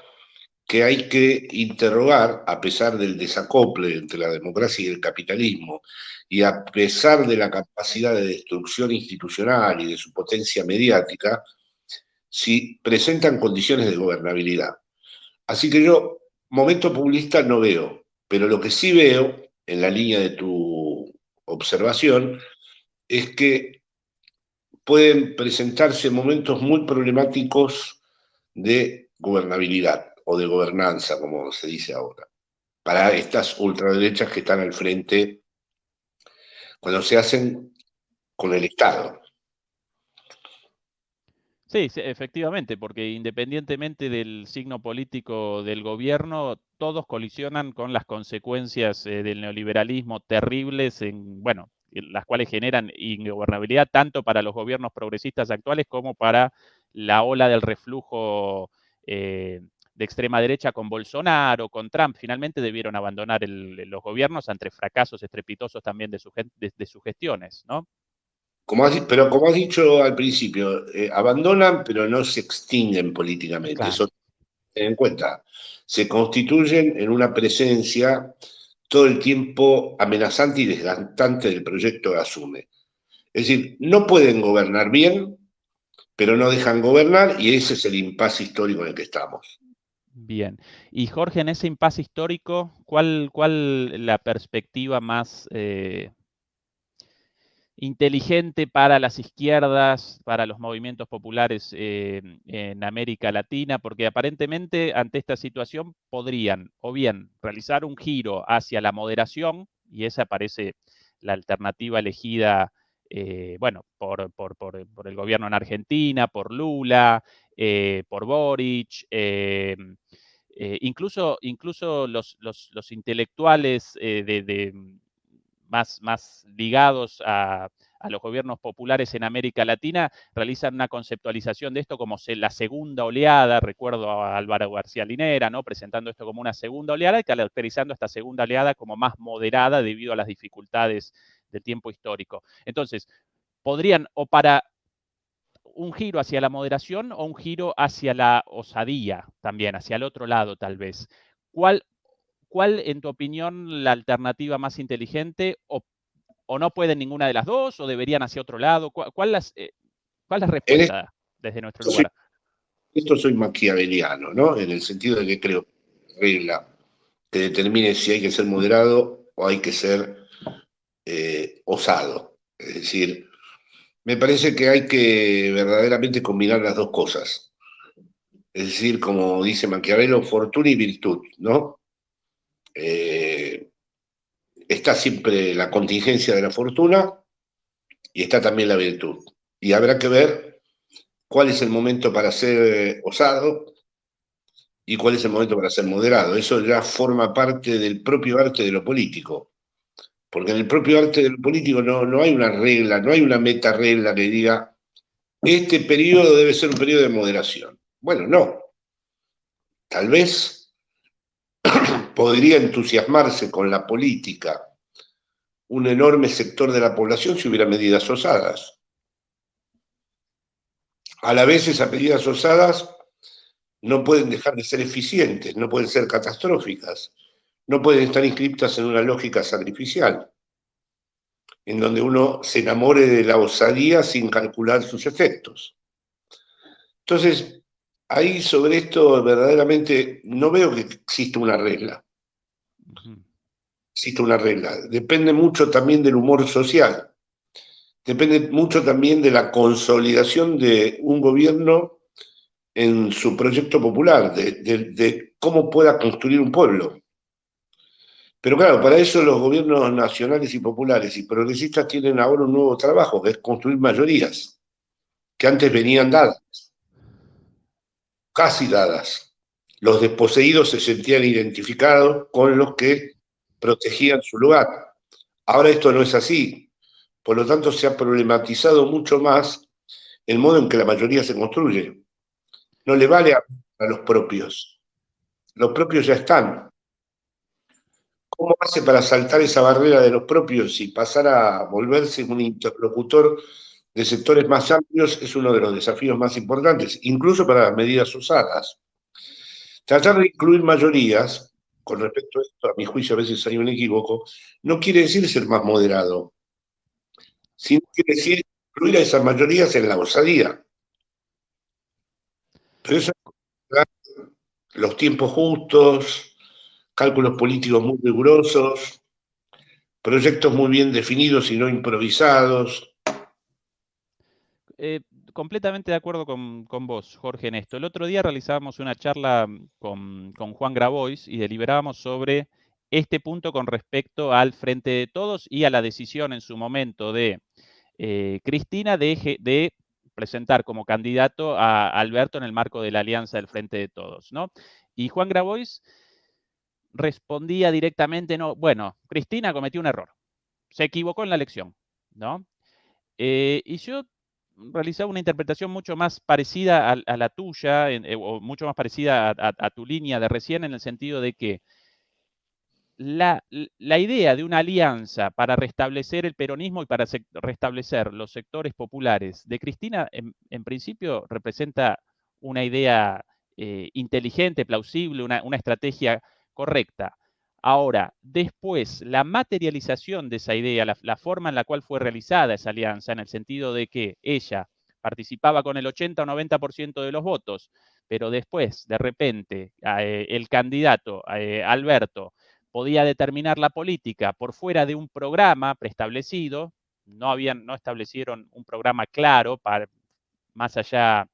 que hay que interrogar, a pesar del desacople entre la democracia y el capitalismo, y a pesar de la capacidad de destrucción institucional y de su potencia mediática, si presentan condiciones de gobernabilidad. Así que yo, momento populista no veo, pero lo que sí veo, en la línea de tu observación, es que pueden presentarse momentos muy problemáticos de gobernabilidad o de gobernanza, como se dice ahora, para estas ultraderechas que están al frente cuando se hacen con el Estado. Sí, sí, efectivamente, porque independientemente del signo político del gobierno, todos colisionan con las consecuencias del neoliberalismo terribles, bueno, las cuales generan ingobernabilidad tanto para los gobiernos progresistas actuales como para la ola del reflujo extrema derecha con Bolsonaro, con Trump, finalmente debieron abandonar los gobiernos ante fracasos estrepitosos también de sus gestiones, ¿no? Pero como has dicho al principio, abandonan, pero no se extinguen políticamente. Claro. Eso ten en cuenta. Se constituyen en una presencia todo el tiempo amenazante y desgastante del proyecto que asume. Es decir, no pueden gobernar bien, pero no dejan gobernar, y ese es el impasse histórico en el que estamos. Bien. Y Jorge, en ese impasse histórico, ¿cuál la perspectiva más inteligente para las izquierdas, para los movimientos populares en América Latina? Porque aparentemente ante esta situación podrían o bien realizar un giro hacia la moderación, y esa parece la alternativa elegida, bueno, por el gobierno en Argentina, por Lula, por Boric, incluso los intelectuales más ligados a los gobiernos populares en América Latina realizan una conceptualización de esto como la segunda oleada. Recuerdo a Álvaro García Linera, ¿no?, presentando esto como una segunda oleada y caracterizando esta segunda oleada como más moderada debido a las dificultades del tiempo histórico. Entonces, podrían, o para un giro hacia la moderación o un giro hacia la osadía también, hacia el otro lado tal vez. ¿Cuál, en tu opinión, la alternativa más inteligente, o no pueden ninguna de las dos, o deberían hacia otro lado? ¿Cuál es la En respuesta desde nuestro esto soy, lugar? esto soy maquiaveliano, ¿no? En el sentido de que creo que regla que determine si hay que ser moderado o hay que ser osado. Es decir, me parece que hay que verdaderamente combinar las dos cosas. Es decir, como dice Maquiavelo, fortuna y virtud, ¿no? Eh, Está siempre la contingencia de la fortuna y está también la virtud. Y habrá que ver cuál es el momento para ser osado y cuál es el momento para ser moderado. Eso ya forma parte del propio arte de lo político. Porque en el propio arte de lo político no hay una regla, no hay una meta regla que diga, este periodo debe ser un periodo de moderación. Bueno, no. Tal vez podría entusiasmarse con la política un enorme sector de la población si hubiera medidas osadas. A la vez, esas medidas osadas no pueden dejar de ser eficientes, no pueden ser catastróficas, no pueden estar inscriptas en una lógica sacrificial, en donde uno se enamore de la osadía sin calcular sus efectos. Entonces, ahí sobre esto verdaderamente no veo que exista una regla. Existe una regla. Depende mucho también del humor social. Depende mucho también de la consolidación de un gobierno en su proyecto popular, de cómo pueda construir un pueblo. Pero claro, para eso los gobiernos nacionales y populares y progresistas tienen ahora un nuevo trabajo, que es construir mayorías, que antes venían dadas, casi dadas. Los desposeídos se sentían identificados con los que protegían su lugar. Ahora esto no es así. Por lo tanto, se ha problematizado mucho más el modo en que la mayoría se construye. No le vale a los propios. Los propios ya están. ¿Cómo hace para saltar esa barrera de los propios y pasar a volverse un interlocutor de sectores más amplios? Es uno de los desafíos más importantes, incluso para las medidas usadas. Tratar de incluir mayorías, con respecto a esto, a mi juicio a veces hay un equívoco, no quiere decir ser más moderado, sino quiere decir incluir a esas mayorías en la osadía. Pero eso los tiempos justos, cálculos políticos muy rigurosos, proyectos muy bien definidos y no improvisados. Completamente de acuerdo con vos, Jorge, en esto. El otro día realizábamos una charla con Juan Grabois y deliberábamos sobre este punto con respecto al Frente de Todos y a la decisión en su momento de Cristina de presentar como candidato a Alberto en el marco de la alianza del Frente de Todos, ¿no? Y Juan Grabois respondía directamente, no, bueno, Cristina cometió un error, se equivocó en la elección, ¿no? Y yo realizaba una interpretación mucho más parecida a la tuya, o mucho más parecida a tu línea de recién, en el sentido de que la idea de una alianza para restablecer el peronismo y para restablecer los sectores populares de Cristina, en principio representa una idea inteligente, plausible, una estrategia correcta. Ahora, después, la materialización de esa idea, la forma en la cual fue realizada esa alianza, en el sentido de que ella participaba con el 80 o 90% de los votos, pero después, de repente, el candidato, Alberto, podía determinar la política por fuera de un programa preestablecido, no establecieron un programa claro para, más allá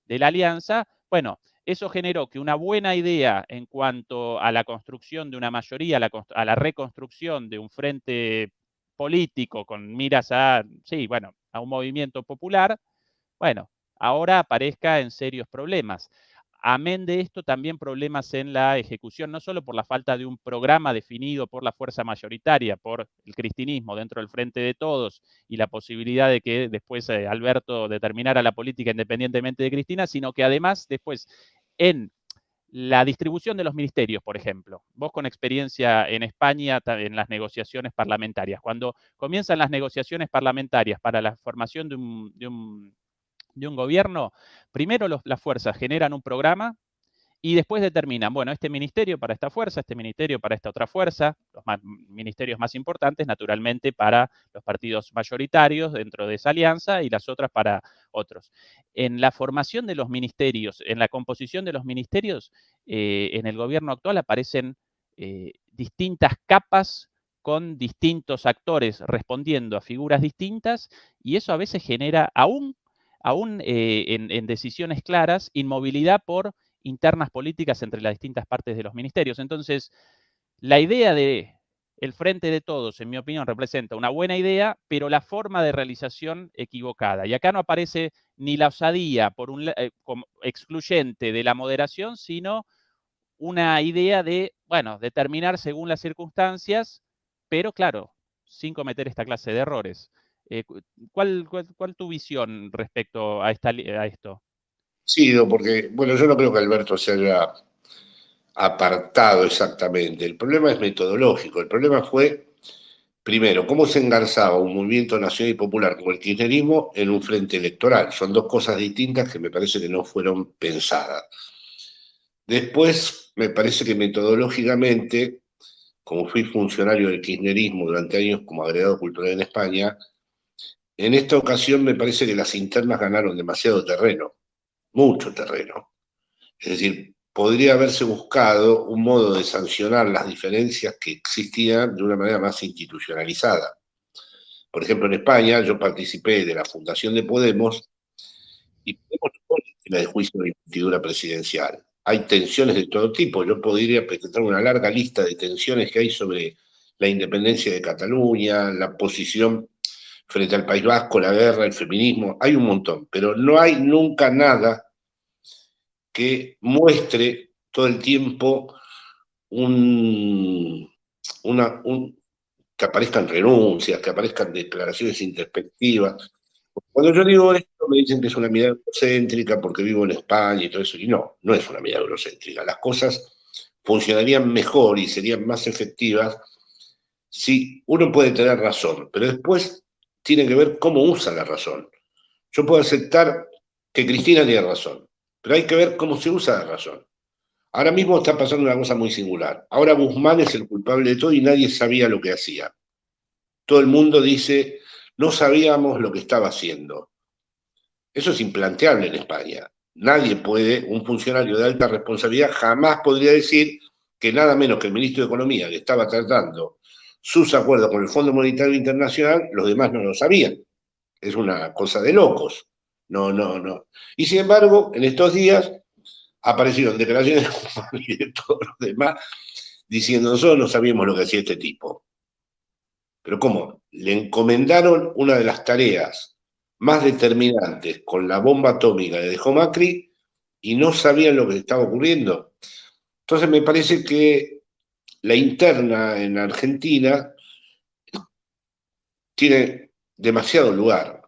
de la alianza. Bueno, eso generó que una buena idea en cuanto a la construcción de una mayoría, a la reconstrucción de un frente político con miras sí, bueno, a un movimiento popular, bueno, ahora aparezca en serios problemas. Amén de esto, también problemas en la ejecución, no solo por la falta de un programa definido por la fuerza mayoritaria, por el cristinismo dentro del Frente de Todos y la posibilidad de que después Alberto determinara la política independientemente de Cristina, sino que además después en la distribución de los ministerios, por ejemplo. Vos con experiencia en España en las negociaciones parlamentarias. Cuando comienzan las negociaciones parlamentarias para la formación de un gobierno, primero las fuerzas generan un programa y después determinan, bueno, este ministerio para esta fuerza, este ministerio para esta otra fuerza, los ministerios más importantes, naturalmente, para los partidos mayoritarios dentro de esa alianza y las otras para otros. En la formación de los ministerios, en la composición de los ministerios, en el gobierno actual aparecen distintas capas con distintos actores respondiendo a figuras distintas y eso a veces genera, aún en decisiones claras, inmovilidad por internas políticas entre las distintas partes de los ministerios. Entonces, la idea de el Frente de Todos, en mi opinión, representa una buena idea, pero la forma de realización equivocada. Y acá no aparece ni la osadía como excluyente de la moderación, sino una idea de, bueno, determinar según las circunstancias, pero claro, sin cometer esta clase de errores. ¿Cuál tu visión respecto a esto? Sí, porque, bueno, yo no creo que Alberto se haya apartado exactamente. El problema es metodológico. El problema fue, primero, cómo se engarzaba un movimiento nacional y popular como el kirchnerismo en un frente electoral. Son dos cosas distintas que me parece que no fueron pensadas. Después, me parece que metodológicamente, como fui funcionario del kirchnerismo durante años como agregado cultural en España, en esta ocasión me parece que las internas ganaron demasiado terreno, mucho terreno. Es decir, podría haberse buscado un modo de sancionar las diferencias que existían de una manera más institucionalizada. Por ejemplo, en España yo participé de la fundación de Podemos y Podemos no pone en tela de juicio la investidura presidencial. Hay tensiones de todo tipo. Yo podría presentar una larga lista de tensiones que hay sobre la independencia de Cataluña, la posición frente al País Vasco, la guerra, el feminismo. Hay un montón, pero no hay nunca nada que muestre todo el tiempo que aparezcan renuncias, que aparezcan declaraciones introspectivas. Cuando yo digo esto me dicen que es una mirada eurocéntrica porque vivo en España y todo eso, y no, no es una mirada eurocéntrica. Las cosas funcionarían mejor y serían más efectivas si uno puede tener razón, pero después tiene que ver cómo usa la razón. Yo puedo aceptar que Cristina tiene razón, pero hay que ver cómo se usa la razón. Ahora mismo está pasando una cosa muy singular. Ahora Guzmán es el culpable de todo y nadie sabía lo que hacía. Todo el mundo dice, no sabíamos lo que estaba haciendo. Eso es implanteable en España. Nadie puede, un funcionario de alta responsabilidad jamás podría decir que nada menos que el ministro de Economía, que estaba tratando sus acuerdos con el Fondo Monetario Internacional, los demás no lo sabían. Es una cosa de locos. No, no, no. Y sin embargo, en estos días aparecieron declaraciones y de todos los demás diciendo nosotros no sabíamos lo que hacía este tipo. Pero ¿cómo? Le encomendaron una de las tareas más determinantes con la bomba atómica que dejó Macri y no sabían lo que estaba ocurriendo. Entonces me parece que la interna en Argentina tiene demasiado lugar.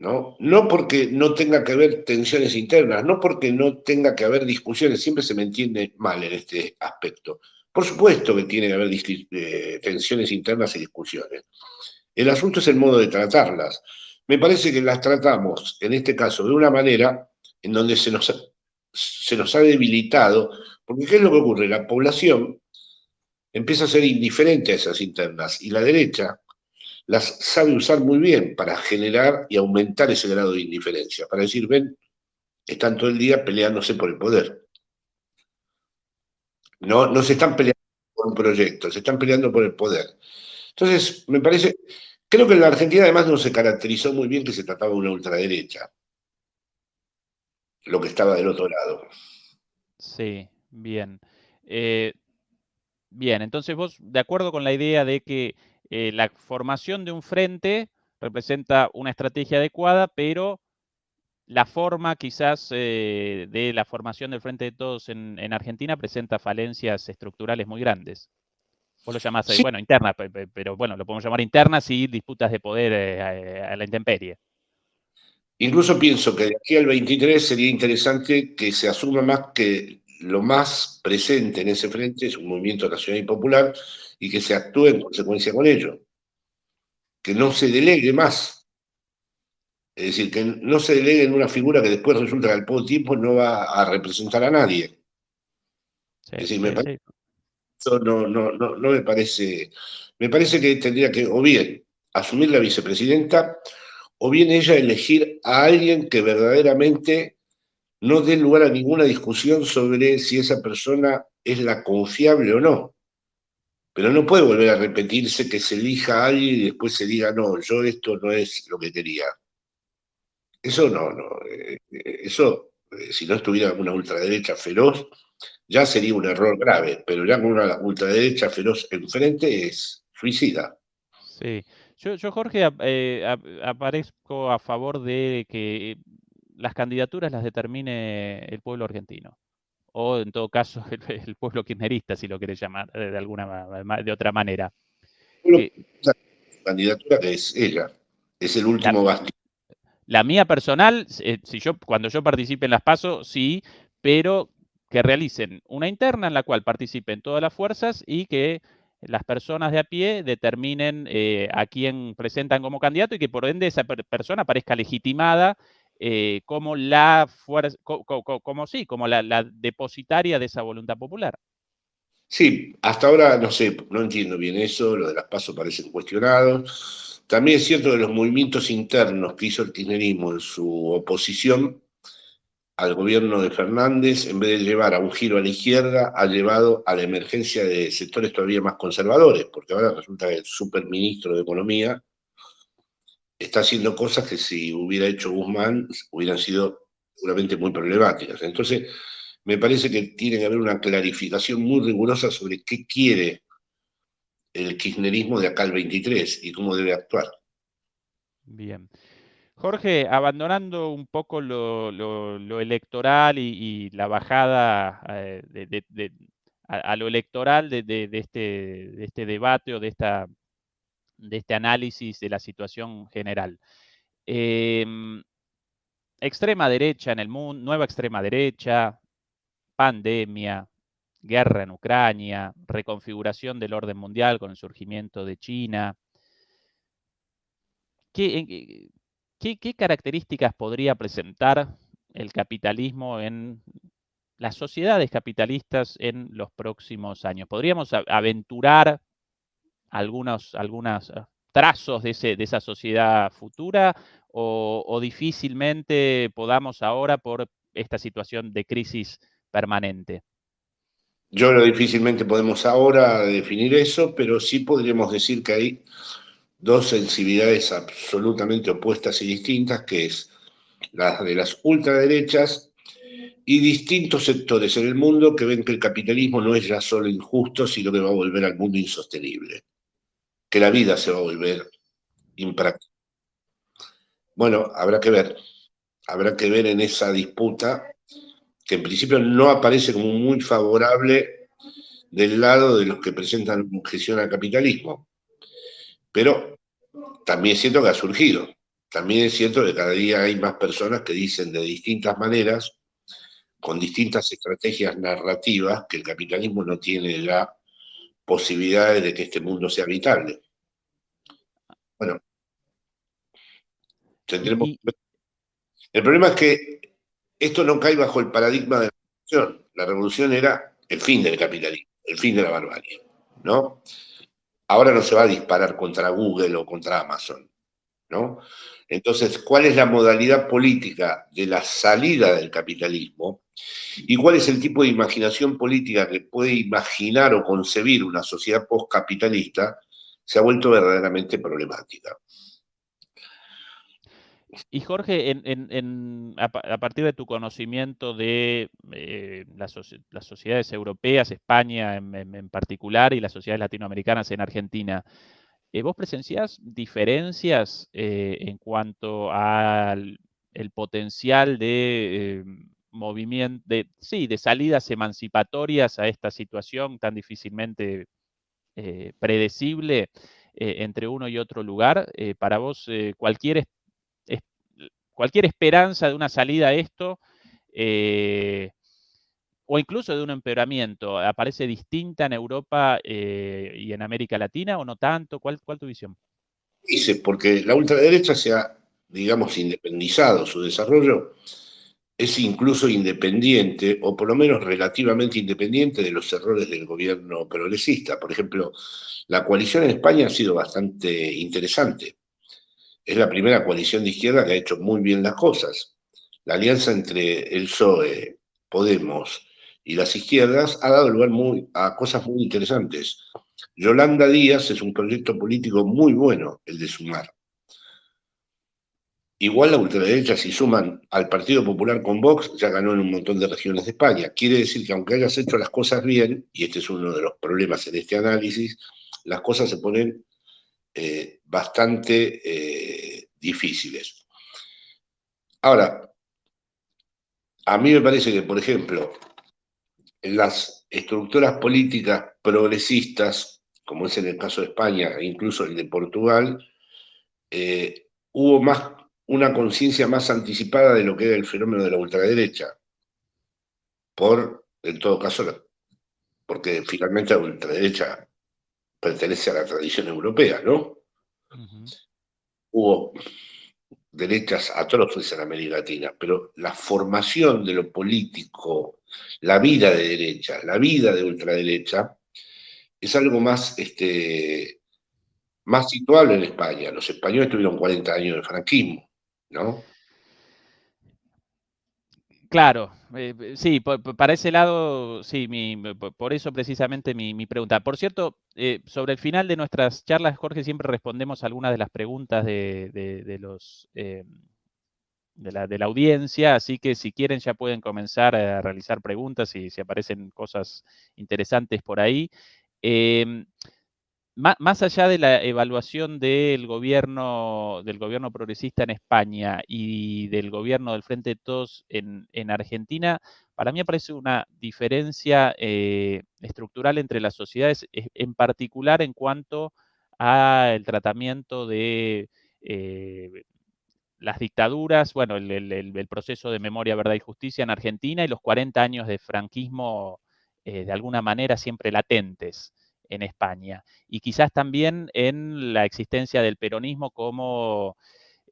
¿no? No porque no tenga que haber tensiones internas, no porque no tenga que haber discusiones, siempre se me entiende mal en este aspecto. Por supuesto que tiene que haber tensiones internas y discusiones. El asunto es el modo de tratarlas. Me parece que las tratamos, en este caso, de una manera en donde se nos ha debilitado, porque ¿qué es lo que ocurre? La población empieza a ser indiferente a esas internas y la derecha las sabe usar muy bien para generar y aumentar ese grado de indiferencia, para decir, ven, están todo el día peleándose por el poder. No se están peleando por un proyecto, se están peleando por el poder. Entonces, me parece, creo que en la Argentina además no se caracterizó muy bien que se trataba de una ultraderecha, lo que estaba del otro lado. Sí, bien. Eh, Bien, entonces vos, de acuerdo con la idea de que la formación de un frente representa una estrategia adecuada, pero la forma quizás de la formación del Frente de Todos en Argentina presenta falencias estructurales muy grandes. Vos lo llamás, Sí, bueno, internas, pero bueno, lo podemos llamar internas y disputas de poder a la intemperie. incluso pienso que de aquí al 23 sería interesante que se asuma más que lo más presente en ese frente es un movimiento nacional y popular y que se actúe en consecuencia con ello, que no se delegue más. Es decir, que no se delegue en una figura que después resulta que al poco tiempo no va a representar a nadie. Sí, Es decir, sí, sí. eso no me parece que tendría que o bien asumir la vicepresidenta o bien ella elegir a alguien que verdaderamente no dé lugar a ninguna discusión sobre si esa persona es la confiable o no. Pero no puede volver a repetirse que se elija a alguien y después se diga, no, yo esto no es lo que quería. Eso eso, si no estuviera una ultraderecha feroz, ya sería un error grave, pero ya con una ultraderecha feroz enfrente es suicida. Sí. Yo Jorge, aparezco a favor de que las candidaturas las determine el pueblo argentino. O en todo caso el pueblo kirchnerista, si lo querés llamar de otra manera. Solo Que la candidatura que es ella, es el la, último bastión. la mía personal, si cuando yo participe en las PASO, sí, pero que realicen una interna en la cual participen todas las fuerzas y que las personas de a pie determinen a quién presentan como candidato y que por ende esa persona parezca legitimada como la fuerza, como la depositaria de esa voluntad popular. Sí, hasta ahora no sé, no entiendo bien eso, lo de las pasos parecen cuestionados. También es cierto que los movimientos internos que hizo el kirchnerismo en su oposición al gobierno de Fernández, en vez de llevar a un giro a la izquierda, ha llevado a la emergencia de sectores todavía más conservadores, porque ahora resulta que el superministro de Economía está haciendo cosas que si hubiera hecho Guzmán hubieran sido seguramente muy problemáticas. Entonces, me parece que tiene que haber una clarificación muy rigurosa sobre qué quiere el kirchnerismo de acá al 23 y cómo debe actuar. Bien. Jorge, abandonando un poco lo electoral y la bajada a lo electoral de este debate o de este análisis de la situación general. Extrema derecha en el mundo, nueva extrema derecha, pandemia, guerra en Ucrania, reconfiguración del orden mundial con el surgimiento de China. ¿Qué, qué características podría presentar el capitalismo en las sociedades capitalistas en los próximos años? ¿Podríamos aventurar algunos trazos de esa sociedad futura o difícilmente podamos ahora por esta situación de crisis permanente? Yo creo difícilmente podemos ahora definir eso, pero sí podríamos decir que hay dos sensibilidades absolutamente opuestas y distintas, que es la de las ultraderechas y distintos sectores en el mundo que ven que el capitalismo no es ya solo injusto, sino que va a volver al mundo insostenible, que la vida se va a volver impráctica. Bueno, habrá que ver en esa disputa, que en principio no aparece como muy favorable del lado de los que presentan objeción al capitalismo, pero también siento que ha surgido. también es cierto que cada día hay más personas que dicen de distintas maneras, con distintas estrategias narrativas, que el capitalismo no tiene ya posibilidades de que este mundo sea habitable. Bueno, tendremos. Y, El problema es que esto no cae bajo el paradigma de la revolución. La revolución era el fin del capitalismo, el fin de la barbarie, ¿no? Ahora no se va a disparar contra Google o contra Amazon, ¿no? Entonces, ¿cuál es la modalidad política de la salida del capitalismo? ¿Y cuál es el tipo de imaginación política que puede imaginar o concebir una sociedad postcapitalista? Se ha vuelto verdaderamente problemática. Y Jorge, a partir de tu conocimiento de las sociedades europeas, España en particular, y las sociedades latinoamericanas en Argentina, ¿vos presenciás diferencias en cuanto al el potencial de movimiento, sí, de salidas emancipatorias a esta situación tan difícilmente predecible entre uno y otro lugar? Para vos, es- cualquier esperanza de una salida a esto, o incluso de un empeoramiento, ¿aparece distinta en Europa y en América Latina o no tanto? ¿Cuál tu visión? Dice, porque la ultraderecha se ha, digamos, independizado, su desarrollo es incluso independiente, o por lo menos relativamente independiente de los errores del gobierno progresista. Por ejemplo, la coalición en España ha sido bastante interesante. Es la primera coalición de izquierda que ha hecho muy bien las cosas. La alianza entre el PSOE, Podemos y las izquierdas ha dado lugar a cosas muy interesantes. Yolanda Díaz es un proyecto político muy bueno, el de Sumar. Igual la ultraderecha, si suman al Partido Popular con Vox, ya ganó en un montón de regiones de España. Quiere decir que aunque hayas hecho las cosas bien, y este es uno de los problemas en este análisis, las cosas se ponen bastante difíciles. Ahora, a mí me parece que, por ejemplo, en las estructuras políticas progresistas, como es en el caso de España e incluso el de Portugal, hubo más una conciencia más anticipada de lo que era el fenómeno de la ultraderecha, en todo caso, porque finalmente la ultraderecha pertenece a la tradición europea, ¿no? Ujú. Hubo derechas atroces en América Latina, pero la formación de lo político, la vida de derecha, la vida de ultraderecha, es algo más situable en España. Los españoles tuvieron 40 años de franquismo, ¿no? Claro, sí, para ese lado, sí, por eso precisamente mi pregunta. Por cierto, sobre el final de nuestras charlas, Jorge, siempre respondemos algunas de las preguntas de los de la audiencia, así que si quieren ya pueden comenzar a realizar preguntas y si aparecen cosas interesantes por ahí. Eh, Más allá de la evaluación del gobierno progresista en España y del gobierno del Frente de Todos en Argentina, para mí aparece una diferencia estructural entre las sociedades, en particular en cuanto al tratamiento de las dictaduras, bueno, el proceso de memoria, verdad y justicia en Argentina y los 40 años de franquismo de alguna manera siempre latentes en España. Y quizás también en la existencia del peronismo como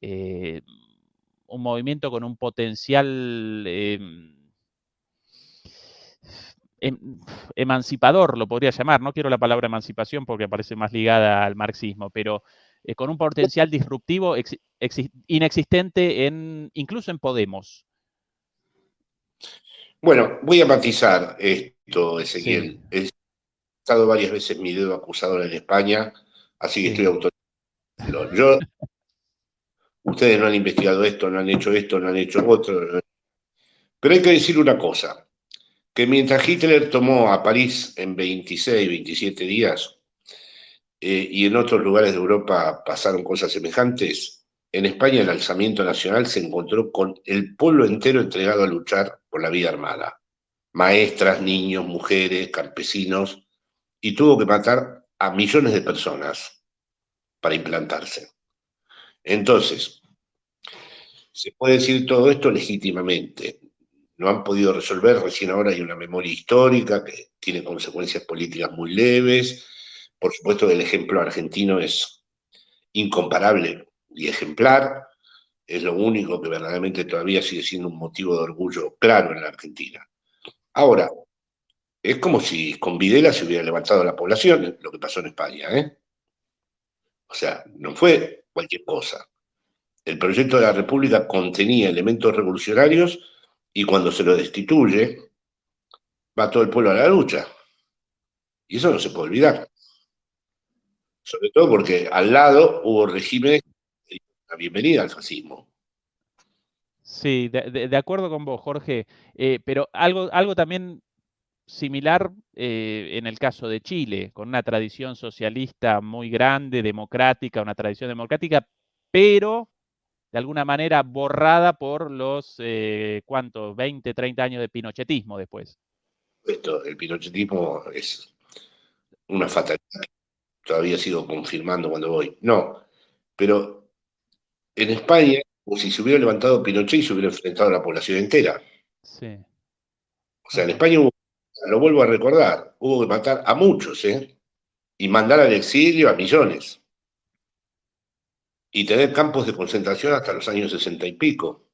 eh, un movimiento con un potencial emancipador, lo podría llamar. No quiero la palabra emancipación porque parece más ligada al marxismo, pero con un potencial disruptivo inexistente incluso en Podemos. Bueno, voy a matizar esto, Sí, Ezequiel. He estado varias veces mi dedo acusador en España, así que estoy sí. autorizado. Ustedes no han investigado esto, no han hecho esto, no han hecho otro. Pero hay que decir una cosa, que mientras Hitler tomó a París en 26, 27 días, y en otros lugares de Europa pasaron cosas semejantes, en España el alzamiento nacional se encontró con el pueblo entero entregado a luchar por la vida armada. Maestras, niños, mujeres, campesinos, y tuvo que matar a millones de personas para implantarse. Entonces, Se puede decir todo esto legítimamente. No han podido resolver, recién ahora hay una memoria histórica que tiene consecuencias políticas muy leves. Por supuesto que el ejemplo argentino es incomparable y ejemplar. Es lo único que verdaderamente todavía sigue siendo un motivo de orgullo claro en la Argentina. Ahora, es como si con Videla se hubiera levantado la población, lo que pasó en España, ¿eh? O sea, no fue cualquier cosa. El proyecto de la República contenía elementos revolucionarios y cuando se lo destituye, va todo el pueblo a la lucha. Y eso no se puede olvidar. Sobre todo porque al lado hubo regímenes que dieron la bienvenida al fascismo. Sí, de acuerdo con vos, Jorge, pero algo también similar en el caso de Chile, con una tradición socialista muy grande, democrática, una tradición democrática, pero de alguna manera borrada por los, ¿cuántos? 20, 30 años de pinochetismo después. El pinochetismo es una fatalidad que todavía sigo confirmando cuando voy. No, pero en España, como si se hubiera levantado Pinochet y se hubiera enfrentado a la población entera. Sí. O sea, en Ajá. España hubo, lo vuelvo a recordar, hubo que matar a muchos, ¿eh? Y mandar al exilio a millones. Y tener campos de concentración hasta los años 60 y pico.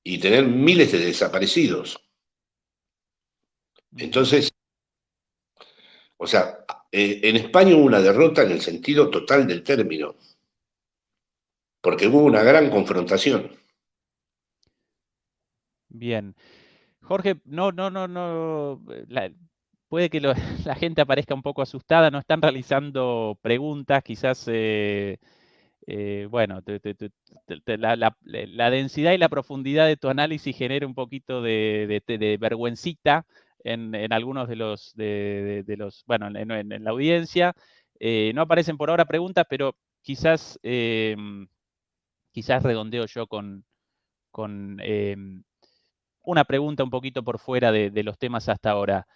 Y tener miles de desaparecidos. Ujú. Entonces, o sea, en España hubo una derrota en el sentido total del término, porque hubo una gran confrontación. Bien. Jorge, no, puede que la gente aparezca un poco asustada, no están realizando preguntas, quizás, bueno, la densidad y la profundidad de tu análisis genera un poquito de vergüencita en algunos de los, bueno, en la audiencia. No aparecen por ahora preguntas, pero quizás, quizás redondeo yo con una pregunta un poquito por fuera de los temas hasta ahora.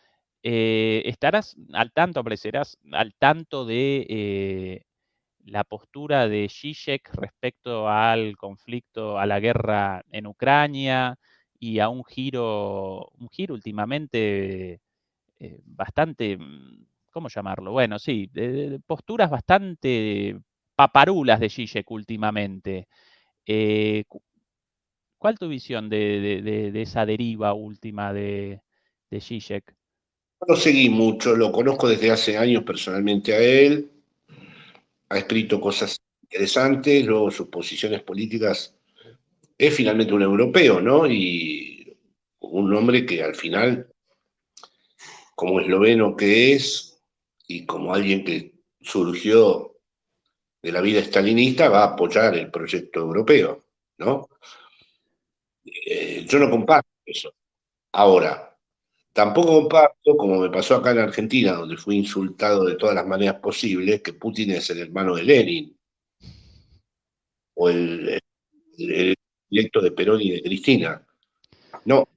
¿Estarás al tanto, aparecerás al tanto de la postura de Zizek respecto al conflicto, a la guerra en Ucrania y a un giro últimamente bastante, ¿cómo llamarlo? Bueno, sí, de posturas bastante paparulas de Zizek últimamente. Eh, ¿Cuál tu visión de esa deriva última de Zizek? No lo seguí mucho, lo conozco desde hace años personalmente a él, ha escrito cosas interesantes, luego sus posiciones políticas, es finalmente un europeo, ¿no? Y un hombre que al final, como esloveno que es, y como alguien que surgió de la vida stalinista, va a apoyar el proyecto europeo, ¿no? Yo no comparto eso. Ahora, tampoco comparto, como me pasó acá en Argentina, donde fui insultado de todas las maneras posibles, que Putin es el hermano de Lenin, o el directo de Perón y de Cristina. No,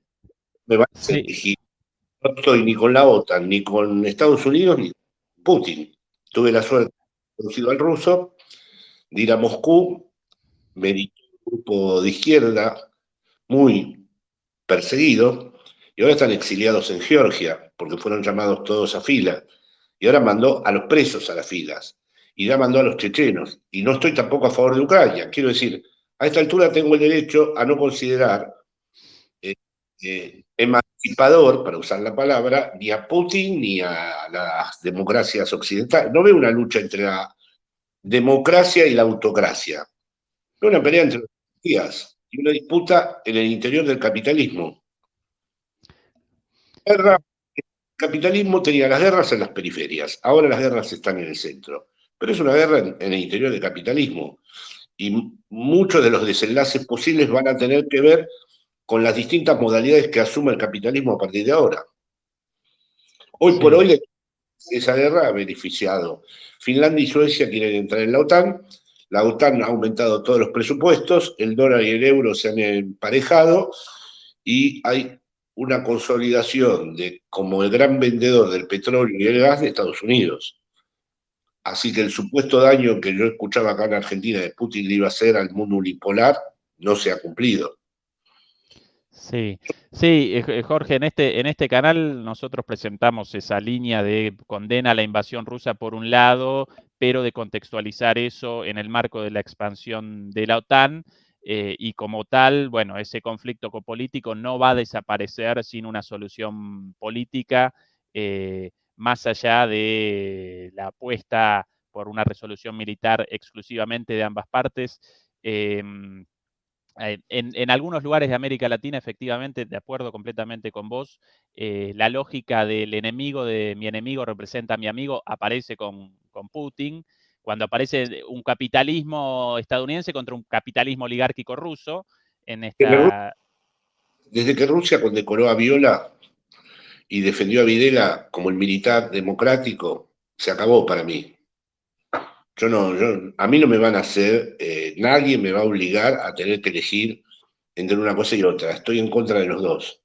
me parece Sí, que no estoy ni con la OTAN, ni con Estados Unidos, ni con Putin. Tuve la suerte de haber conocido al ruso, de ir a Moscú, me di un grupo de izquierda muy perseguido, y ahora están exiliados en Georgia, porque fueron llamados todos a fila, y ahora mandó a los presos a las filas, y ya mandó a los chechenos, y no estoy tampoco a favor de Ucrania. Quiero decir, a esta altura tengo el derecho a no considerar emancipador, para usar la palabra, ni a Putin ni a las democracias occidentales. No veo una lucha entre la democracia y la autocracia. Veo una pelea entre las ideologías y una disputa en el interior del capitalismo. Guerra, el capitalismo tenía las guerras en las periferias, ahora las guerras están en el centro. Pero es una guerra en el interior del capitalismo. Y muchos de los desenlaces posibles van a tener que ver con las distintas modalidades que asume el capitalismo a partir de ahora. Hoy por sí, hoy esa guerra ha beneficiado. Finlandia y Suecia quieren entrar en la OTAN ha aumentado todos los presupuestos, el dólar y el euro se han emparejado y hay una consolidación de como el gran vendedor del petróleo y el gas de Estados Unidos. Así que el supuesto daño que yo escuchaba acá en Argentina de Putin le iba a hacer al mundo unipolar no se ha cumplido. Sí, sí, Jorge, en este canal nosotros presentamos esa línea de condena a la invasión rusa por un lado, pero de contextualizar eso en el marco de la expansión de la OTAN, y como tal, bueno, ese conflicto político no va a desaparecer sin una solución política, más allá de la apuesta por una resolución militar exclusivamente de ambas partes. En algunos lugares de América Latina, efectivamente, de acuerdo completamente con vos, la lógica del enemigo de mi enemigo representa a mi amigo aparece con Putin, cuando aparece un capitalismo estadounidense contra un capitalismo oligárquico ruso, en esta... Desde que Rusia condecoró a Viola y defendió a Videla como el militar democrático, se acabó para mí. A mí no me van a hacer, nadie me va a obligar a tener que elegir entre una cosa y otra. Estoy en contra de los dos.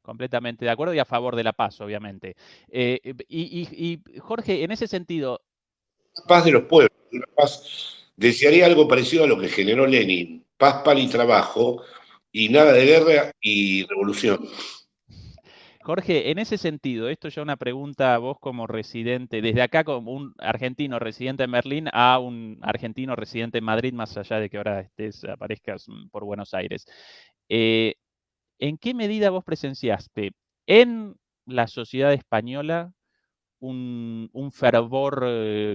Completamente de acuerdo y a favor de la paz, obviamente. Y Jorge, en ese sentido, La paz de los pueblos, una paz, desearía algo parecido a lo que generó Lenin, paz, pan y trabajo, y nada de guerra y revolución. Jorge, en ese sentido, esto ya una pregunta a vos como residente, desde acá como un argentino residente en Berlín a un argentino residente en Madrid, más allá de que ahora aparezcas por Buenos Aires. Eh, ¿En qué medida vos presenciaste en la sociedad española un fervor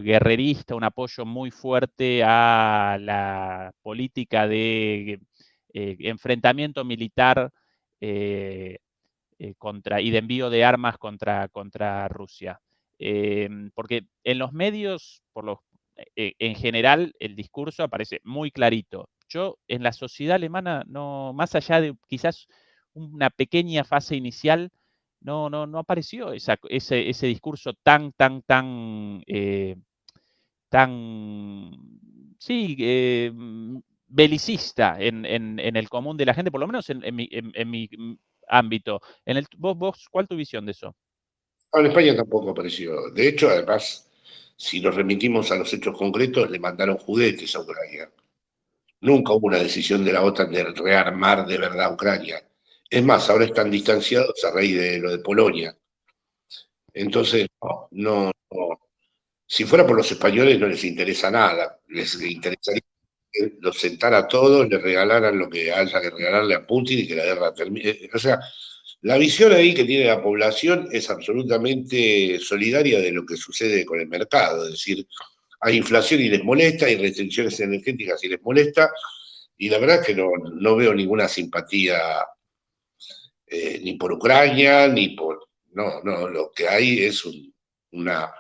guerrerista, un apoyo muy fuerte a la política de enfrentamiento militar eh, y de envío de armas contra Rusia? Porque en los medios, en general, el discurso aparece muy clarito. Yo en la sociedad alemana, no, más allá de quizás una pequeña fase inicial, no apareció ese discurso tan, sí, belicista en el común de la gente, por lo menos en mi ámbito. ¿Cuál es tu visión de eso? En España tampoco apareció. De hecho, además, si nos remitimos a los hechos concretos, le mandaron juguetes a Ucrania. Nunca hubo una decisión de la OTAN de rearmar de verdad a Ucrania. Es más, ahora están distanciados a raíz de lo de Polonia. Entonces, no. Si fuera por los españoles no les interesa nada. Les interesaría que los sentara a todos, les regalaran lo que haya que regalarle a Putin y que la guerra termine. O sea, la visión ahí que tiene la población es absolutamente solidaria de lo que sucede con el mercado. Es decir, hay inflación y les molesta, hay restricciones energéticas y les molesta, y la verdad es que no veo ninguna simpatía ni por Ucrania, ni por... No, lo que hay es una...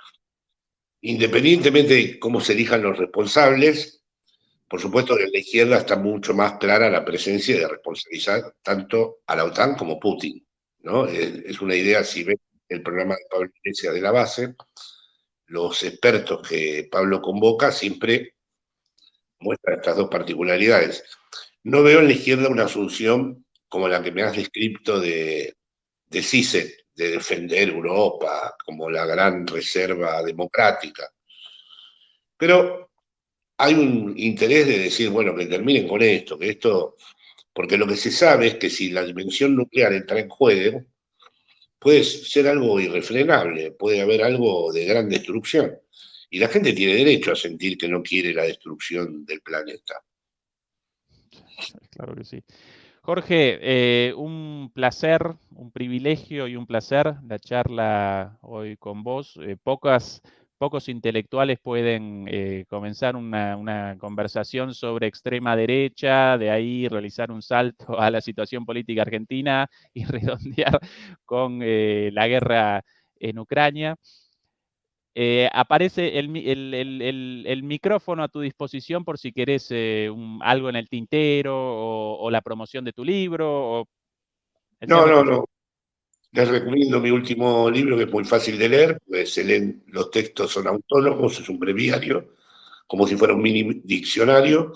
Independientemente de cómo se elijan los responsables, por supuesto que en la izquierda está mucho más clara la presencia de responsabilizar tanto a la OTAN como Putin, ¿no? Es una idea, si ven el programa de Pablo Iglesias de la base, los expertos que Pablo convoca siempre muestran estas dos particularidades. No veo en la izquierda una solución como la que me has descrito de CISE, de defender Europa como la gran reserva democrática. Pero hay un interés de decir, bueno, que terminen con esto, porque lo que se sabe es que si la dimensión nuclear entra en juego, puede ser algo irrefrenable, puede haber algo de gran destrucción. Y la gente tiene derecho a sentir que no quiere la destrucción del planeta. Claro que sí. Jorge, un placer, un privilegio y un placer la charla hoy con vos. Pocos intelectuales pueden comenzar una conversación sobre extrema derecha, de ahí realizar un salto a la situación política argentina y redondear con la guerra en Ucrania. Aparece el micrófono a tu disposición por si querés algo en el tintero o la promoción de tu libro. El No, cierre es no, tuyo. no. Les recomiendo mi último libro, que es muy fácil de leer, pues se leen, los textos son autónomos, es un breviario, como si fuera un mini diccionario,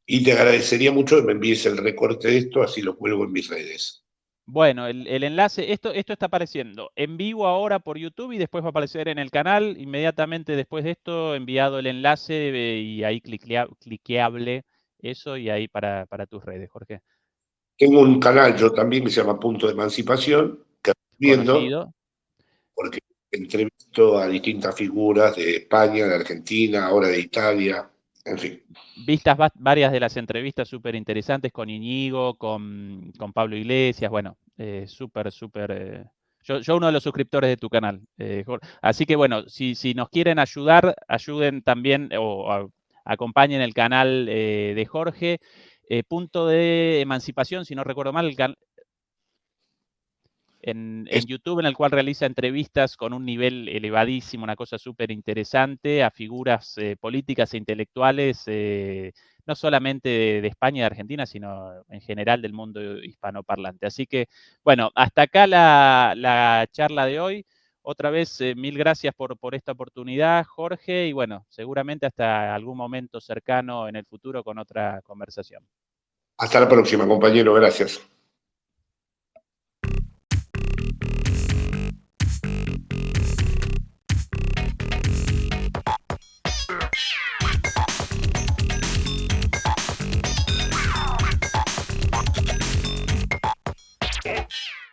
y te agradecería mucho que me envíes el recorte de esto, así lo cuelgo en mis redes. Bueno, el enlace, esto está apareciendo en vivo ahora por YouTube y después va a aparecer en el canal. Inmediatamente después de esto, enviado el enlace y ahí cliqueable eso y ahí para tus redes, Jorge. Tengo un canal yo también que se llama Punto de Emancipación, que viendo, Conocido. porque entrevisto a distintas figuras de España, de Argentina, ahora de Italia, en fin. Vistas varias de las entrevistas súper interesantes con Iñigo, con Pablo Iglesias, bueno, súper. Yo uno de los suscriptores de tu canal. Así que bueno, si nos quieren ayudar, ayuden también o acompañen el canal de Jorge. Punto de Emancipación, si no recuerdo mal, en YouTube, en el cual realiza entrevistas con un nivel elevadísimo, una cosa súper interesante, a figuras políticas e intelectuales, no solamente de España y de Argentina, sino en general del mundo hispanoparlante. Así que, bueno, hasta acá la charla de hoy. Otra vez, mil gracias por esta oportunidad, Jorge, y bueno, seguramente hasta algún momento cercano en el futuro con otra conversación. Hasta la próxima, compañero, gracias.